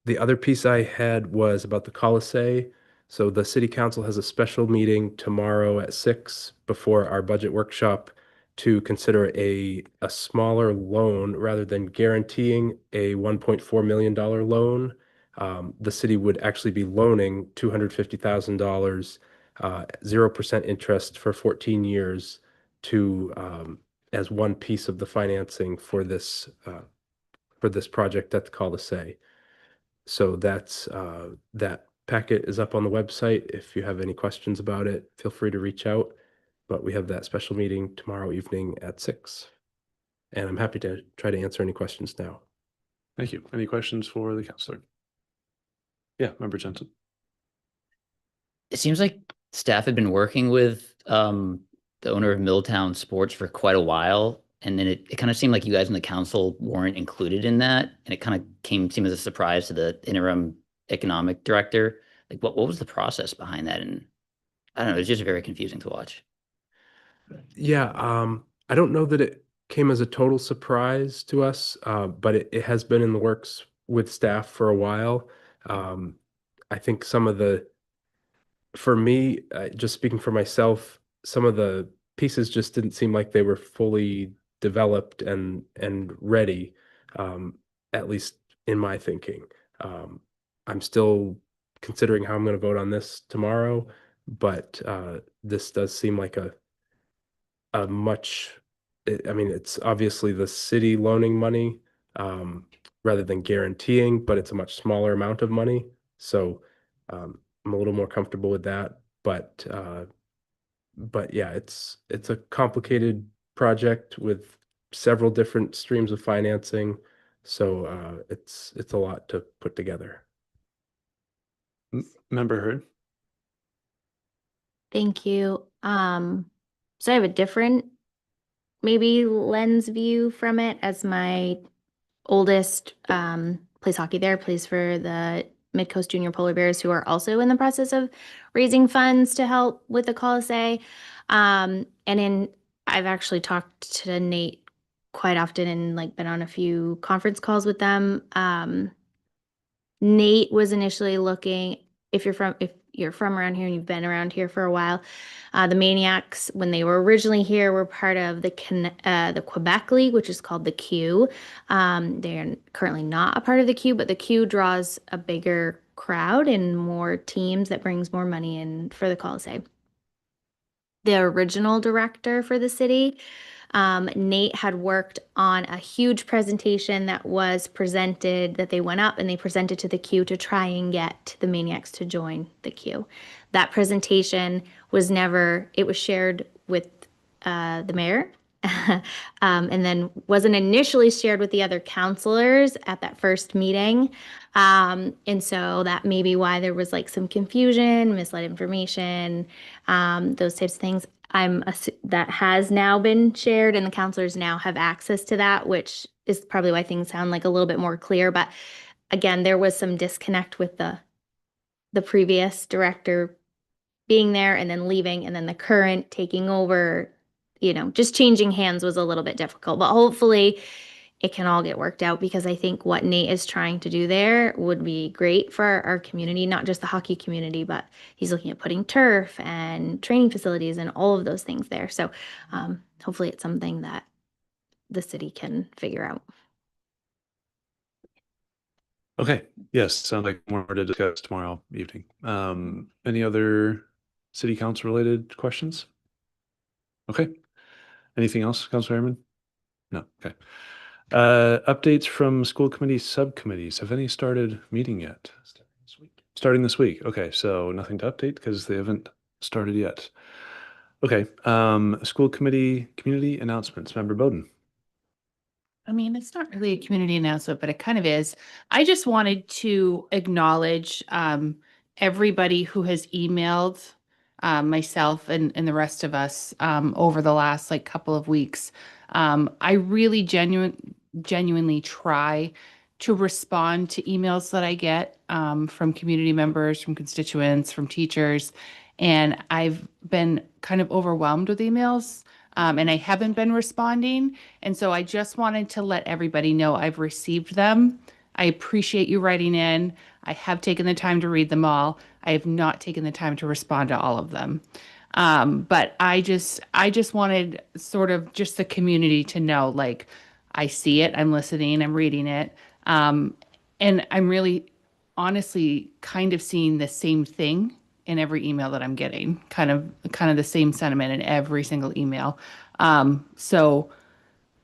The other piece I had was about the Colisee. So the city council has a special meeting tomorrow at 6 before our budget workshop to consider a smaller loan rather than guaranteeing a $1.4 million loan. The city would actually be loaning $250,000, 0% interest for 14 years to as one piece of the financing for this project at the Colisee. So that packet is up on the website. If you have any questions about it, feel free to reach out. But we have that special meeting tomorrow evening at 6. And I'm happy to try to answer any questions now. Thank you. Any questions for the counselor? Yeah, Member Jensen. It seems like staff had been working with the owner of Milltown Sports for quite a while. And then it kind of seemed like you guys in the council weren't included in that. And it kind of seemed as a surprise to the interim economic director. Like what was the process behind that? And I don't know, it's just very confusing to watch. Yeah, I don't know that it came as a total surprise to us, but it has been in the works with staff for a while. I think for me, just speaking for myself, some of the pieces just didn't seem like they were fully developed and ready, at least in my thinking. I'm still considering how I'm going to vote on this tomorrow, but this does seem like a much, I mean, it's obviously the city loaning money rather than guaranteeing, but it's a much smaller amount of money. So I'm a little more comfortable with that. But yeah, it's a complicated project with several different streams of financing. So it's a lot to put together. Member Hurd. Thank you. So I have a different maybe lens view from it, as my oldest plays hockey there, plays for the Midcoast Junior Polar Bears, who are also in the process of raising funds to help with the Colisee. I've actually talked to Nate quite often and like been on a few conference calls with them. Nate was initially looking, if you're from around here and you've been around here for a while, the Maniacs, when they were originally here, were part of the Quebec League, which is called the Q. They're currently not a part of the Q, but the Q draws a bigger crowd and more teams that brings more money in for the Colisee. The original director for the city, Nate had worked on a huge presentation that was presented, that they went up and they presented to the Q to try and get the Maniacs to join the Q. That presentation was shared with the mayor and then wasn't initially shared with the other counselors at that first meeting. And so that may be why there was like some confusion, misled information, those types of things. That has now been shared and the counselors now have access to that, which is probably why things sound like a little bit more clear. But again, there was some disconnect with the previous director being there and then leaving, and then the current taking over, just changing hands was a little bit difficult. But hopefully it can all get worked out, because I think what Nate is trying to do there would be great for our community, not just the hockey community, but he's looking at putting turf and training facilities and all of those things there. So hopefully it's something that the city can figure out. Okay, yes, sounds like more to discuss tomorrow evening. Any other city council related questions? Okay. Anything else, Councilor Harriman? No, okay. Updates from school committee subcommittees. Have any started meeting yet? Starting this week. Okay, so nothing to update because they haven't started yet. Okay, school committee community announcements. Member Bowden. I mean, it's not really a community announcement, but it kind of is. I just wanted to acknowledge everybody who has emailed myself and the rest of us over the last like couple of weeks. I really genuinely try to respond to emails that I get from community members, from constituents, from teachers, and I've been kind of overwhelmed with emails. And I haven't been responding. And so I just wanted to let everybody know I've received them. I appreciate you writing in. I have taken the time to read them all. I have not taken the time to respond to all of them. But I just wanted sort of just the community to know, like, I see it, I'm listening, I'm reading it. And I'm really honestly kind of seeing the same thing in every email that I'm getting, kind of the same sentiment in every single email. So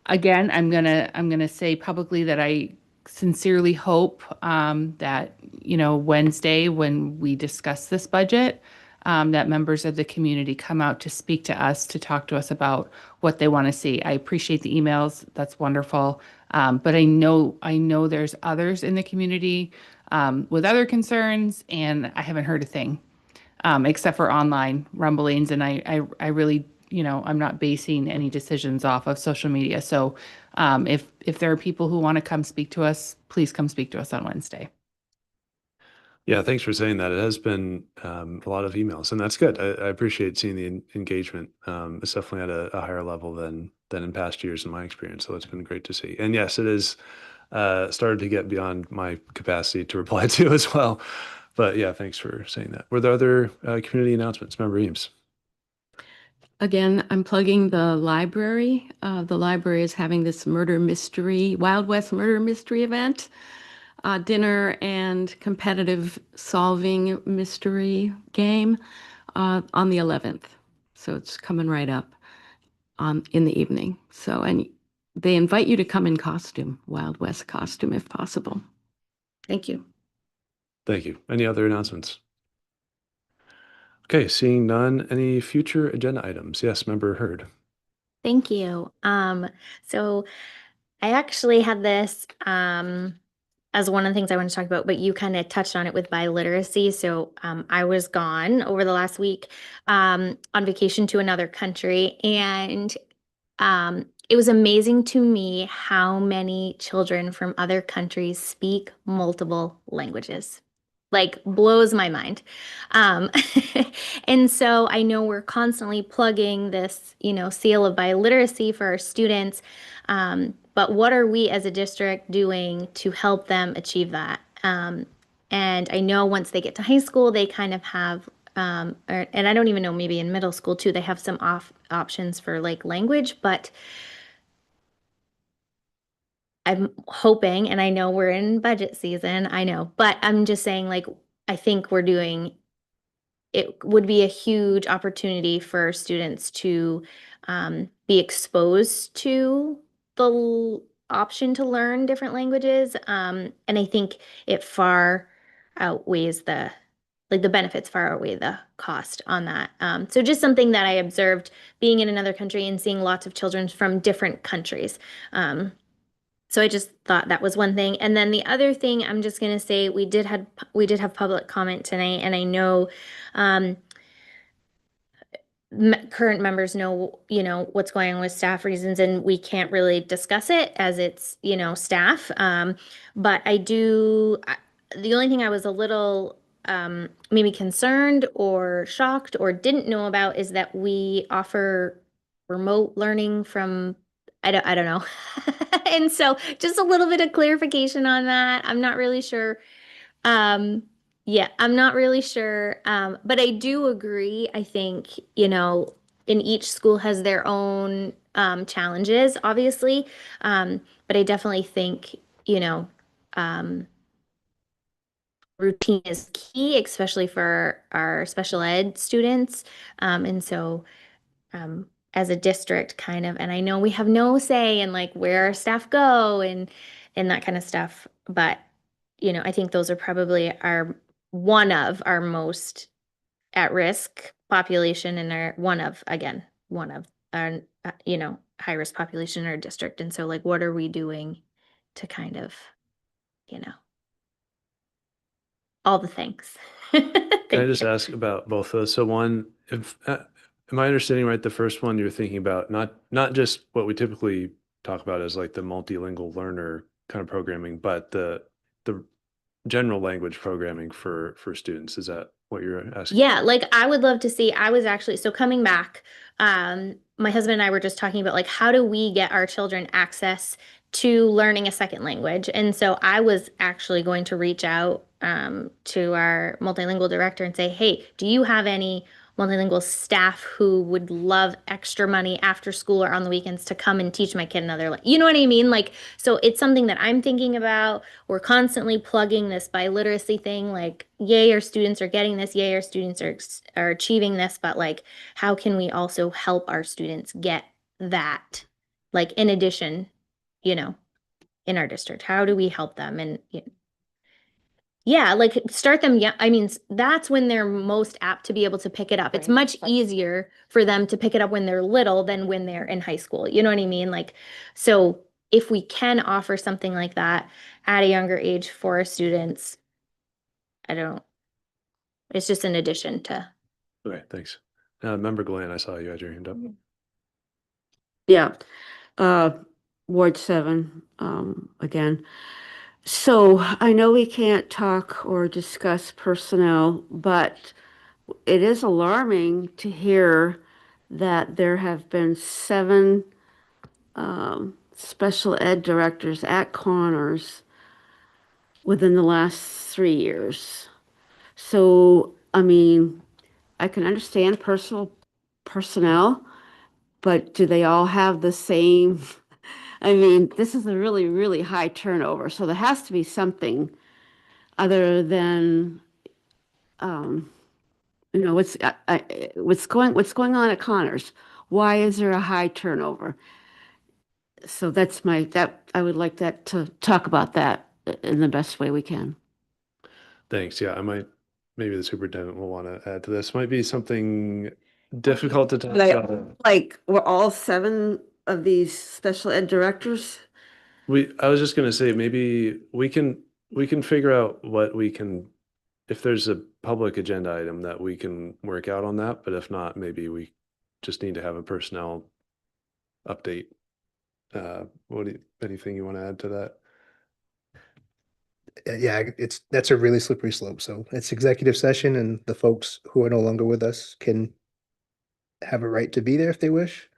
again, I'm gonna say publicly that I sincerely hope that, you know, Wednesday when we discuss this budget, that members of the community come out to speak to us, to talk to us about what they want to see. I appreciate the emails. That's wonderful. But I know there's others in the community with other concerns, and I haven't heard a thing except for online rumblings. And I really, you know, I'm not basing any decisions off of social media. So if there are people who want to come speak to us, please come speak to us on Wednesday. Yeah, thanks for saying that. It has been a lot of emails, and that's good. I appreciate seeing the engagement. It's definitely at a higher level than in past years in my experience. So it's been great to see. And yes, it is started to get beyond my capacity to reply to as well. But yeah, thanks for saying that. Were there other community announcements? Member Eames. Again, I'm plugging the library. The library is having this murder mystery, Wild West murder mystery event, dinner and competitive solving mystery game on the 11th. So it's coming right up in the evening. So, and they invite you to come in costume, Wild West costume, if possible. Thank you. Thank you. Any other announcements? Okay, seeing none. Any future agenda items? Yes, Member Hurd. Thank you. So I actually had this as one of the things I want to talk about, but you kind of touched on it with biliteracy. So I was gone over the last week on vacation to another country, and it was amazing to me how many children from other countries speak multiple languages. Like, blows my mind. Um, and so I know we're constantly plugging this, you know, seal of biliteracy for our students. But what are we as a district doing to help them achieve that? And I know once they get to high school, they kind of have, and I don't even know, maybe in middle school too, they have some options for like language, but I'm hoping, and I know we're in budget season, I know, but I'm just saying, like, I think it would be a huge opportunity for students to be exposed to the option to learn different languages. And I think it far outweighs the benefits far outweigh the cost on that. So just something that I observed being in another country and seeing lots of children from different countries. So I just thought that was one thing. And then the other thing I'm just going to say, we did have public comment tonight, and I know current members know, you know, what's going on with staff reasons, and we can't really discuss it as it's, you know, staff. But the only thing I was a little maybe concerned or shocked or didn't know about is that we offer remote learning from I don't know. And so just a little bit of clarification on that. I'm not really sure. Yeah, I'm not really sure. But I do agree. I think, in each school has their own challenges, obviously. But I definitely think, um, routine is key, especially for our special ed students. And so as a district kind of, and I know we have no say in like where our staff go and that kind of stuff, but I think those are probably one of our most at risk population and our one of our high risk population in our district. And so like what are we doing to kind of, you know, all the things. Can I just ask about both those? So one, if am I understanding right, the first one you're thinking about not just what we typically talk about as like the multilingual learner kind of programming, but the general language programming for students. Is that what you're asking? Yeah, like I would love to see. I was actually so coming back, my husband and I were just talking about like how do we get our children access to learning a second language? And so I was actually going to reach out to our multilingual director and say, hey, do you have any multilingual staff who would love extra money after school or on the weekends to come and teach my kid another you know what I mean? Like, so it's something that I'm thinking about. We're constantly plugging this biliteracy thing, like, yay, our students are getting this, yay, our students are achieving this, but like, how can we also help our students get that? Like, in addition, in our district, how do we help them? And yeah, like start them. Yeah, I mean, that's when they're most apt to be able to pick it up. It's Right. much easier for them to pick it up when they're little than when they're in high school. You know what I mean? Like, so if we can offer something like that at a younger age for our students, it's just an addition to. Okay, thanks. Member Glenn, I saw you had your hand up. Yeah, uh, Ward 7, again. So I know we can't talk or discuss personnel, but it is alarming to hear that there have been 7 special ed directors at Connors within the last 3 years. So, I mean, I can understand personnel, but do they all have the same? I mean, this is a really, really high turnover, so there has to be something other than, what's going on at Connors? Why is there a high turnover? So I would like that to talk about that in the best way we can. Thanks. Yeah, maybe the superintendent will want to add to this. Might be something difficult to talk about. Like, were all 7 of these special ed directors? I was just gonna say, maybe we can figure out if there's a public agenda item that we can work out on that, but if not, maybe we just need to have a personnel update. Anything you want to add to that? Yeah, that's a really slippery slope. So it's executive session and the folks who are no longer with us can have a right to be there if they wish.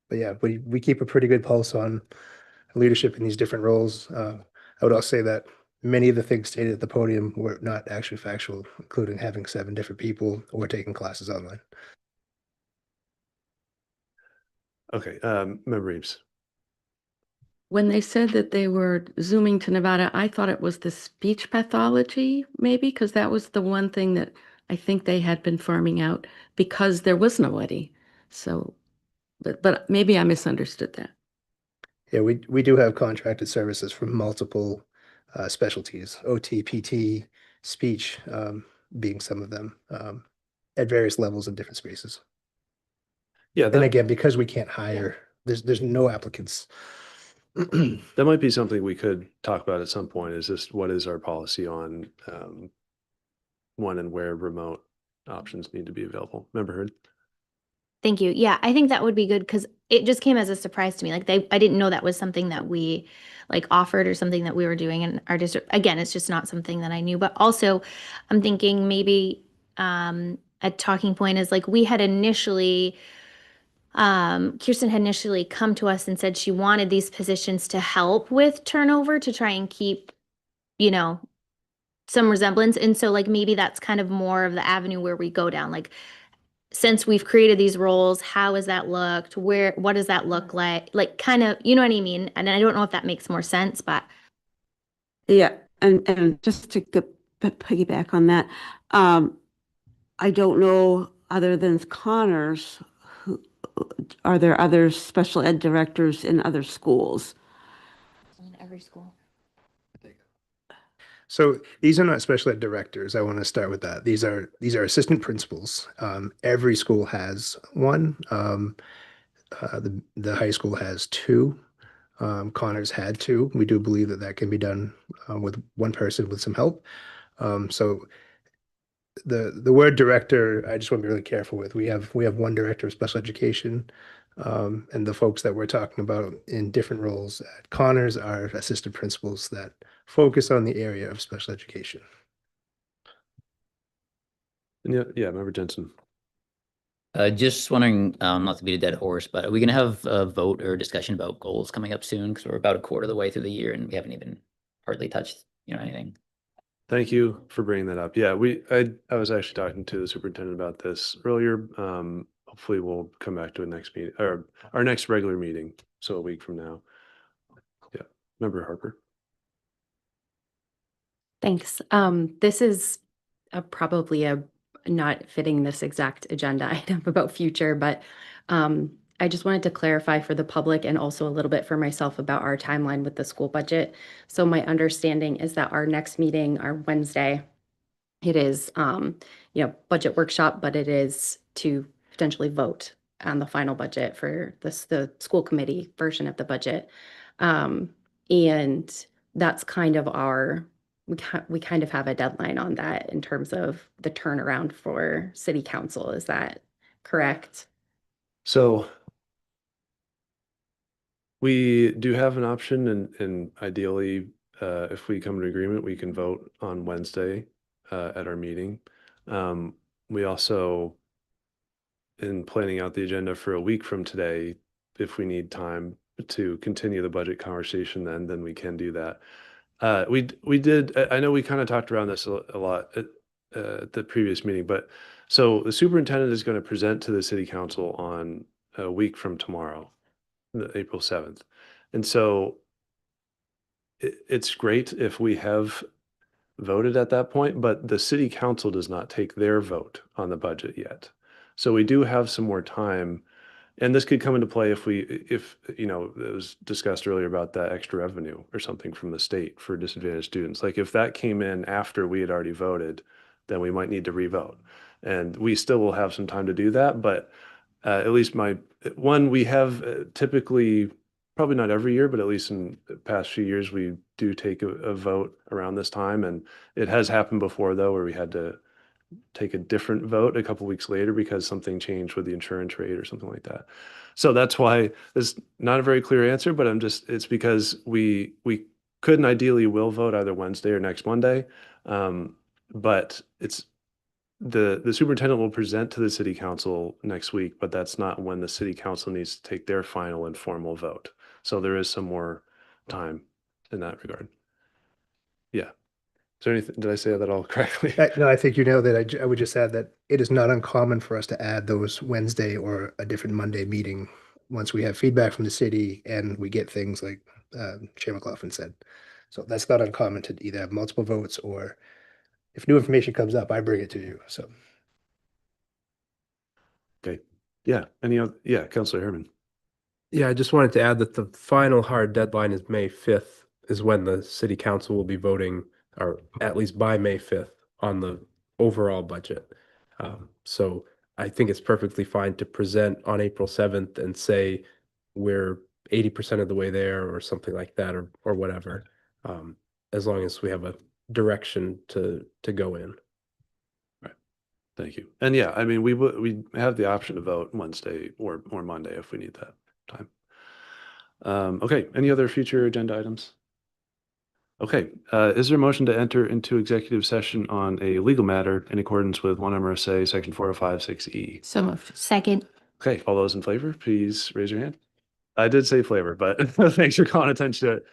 But yeah, we keep a pretty good pulse on leadership in these different roles. I would also say that many of the things stated at the podium were not actually factual, including having 7 different people or taking classes online. Okay, Member Reeves. When they said that they were zooming to Nevada, I thought it was the speech pathology, maybe, because that was the one thing that I think they had been farming out because there was nobody. So, but maybe I misunderstood that. Yeah, we do have contracted services from multiple specialties, OT, PT, speech, being some of them, at various levels in different spaces. Yeah, And again, because we can't hire, there's no applicants. that might be something we could talk about at some point, is just what is our policy on when and where remote options need to be available. Member Hurd? Thank you. Yeah, I think that would be good because it just came as a surprise to me. Like I didn't know that was something that we like offered or something that we were doing in our district. Again, it's just not something that I knew. But also, I'm thinking maybe a talking point is like we had initially Kirsten had initially come to us and said she wanted these positions to help with turnover to try and keep, some resemblance. And so like maybe that's kind of more of the avenue where we go down. Like, since we've created these roles, how has that looked? What does that look like? Like kind of, you know what I mean? And I don't know if that makes more sense, but Yeah, and just to piggyback on that, I don't know, other than Connors, are there other special ed directors in other schools? in every school. So these are not special ed directors. I want to start with that. These are assistant principals. Every school has one. The high school has two. Connors had two. We do believe that that can be done with one person with some help. So the word director, I just want to be really careful with. We have one director of special education, and the folks that we're talking about in different roles at Connors are assistant principals that focus on the area of special education. And yeah, Member Jensen. Just wondering, not to beat a dead horse, but are we gonna have a vote or discussion about goals coming up soon? Because we're about a quarter of the way through the year and we haven't even hardly touched, anything. Thank you for bringing that up. Yeah, I was actually talking to the superintendent about this earlier. Hopefully we'll come back to a next meeting or our next regular meeting. So a week from now. Yeah, Member Harper. Thanks. This is probably not fitting this exact agenda item about future, but I just wanted to clarify for the public and also a little bit for myself about our timeline with the school budget. So my understanding is that our next meeting, our Wednesday, it is, budget workshop, but it is to potentially vote on the final budget for the school committee version of the budget. And that's kind of we kind of have a deadline on that in terms of the turnaround for city council. Is that correct? So we do have an option and ideally, if we come to agreement, we can vote on Wednesday at our meeting. We also, in planning out the agenda for a week from today, if we need time to continue the budget conversation, then we can do that. We did, I know we kind of talked around this a lot at the previous meeting, but so the superintendent is going to present to the city council on a week from tomorrow, April 7th. And so it's great if we have voted at that point, but the city council does not take their vote on the budget yet. So we do have some more time. And this could come into play if it was discussed earlier about that extra revenue or something from the state for disadvantaged students. Like if that came in after we had already voted, then we might need to revote. And we still will have some time to do that. But at least we have typically, probably not every year, but at least in the past few years, we do take a vote around this time. And it has happened before, though, where we had to take a different vote a couple weeks later because something changed with the insurance rate or something like that. So that's why it's not a very clear answer, but it's because we could and ideally will vote either Wednesday or next Monday. But it's the superintendent will present to the city council next week, but that's not when the city council needs to take their final and formal vote. So there is some more time in that regard. Yeah. Is there anything, did I say that all correctly? No, I think you know that. I would just add that it is not uncommon for us to add those Wednesday or a different Monday meeting once we have feedback from the city and we get things like Chair McLaughlin said. So that's not uncommon to either have multiple votes or if new information comes up, I bring it to you. So. Okay. Yeah. Councilor Herman. Yeah, I just wanted to add that the final hard deadline is May 5th is when the city council will be voting, or at least by May 5th, on the overall budget. So I think it's perfectly fine to present on April 7th and say we're 80% of the way there or something like that or whatever, as long as we have a direction to go in. Right. Thank you. And yeah, I mean, we have the option to vote Wednesday or Monday if we need that time. Okay. Any other future agenda items? Okay. Is there a motion to enter into executive session on a legal matter in accordance with 1 MRSA section 4056E? So moved. Second. Okay, all those in favor, please raise your hand. I did say flavor, but thanks for calling attention to it.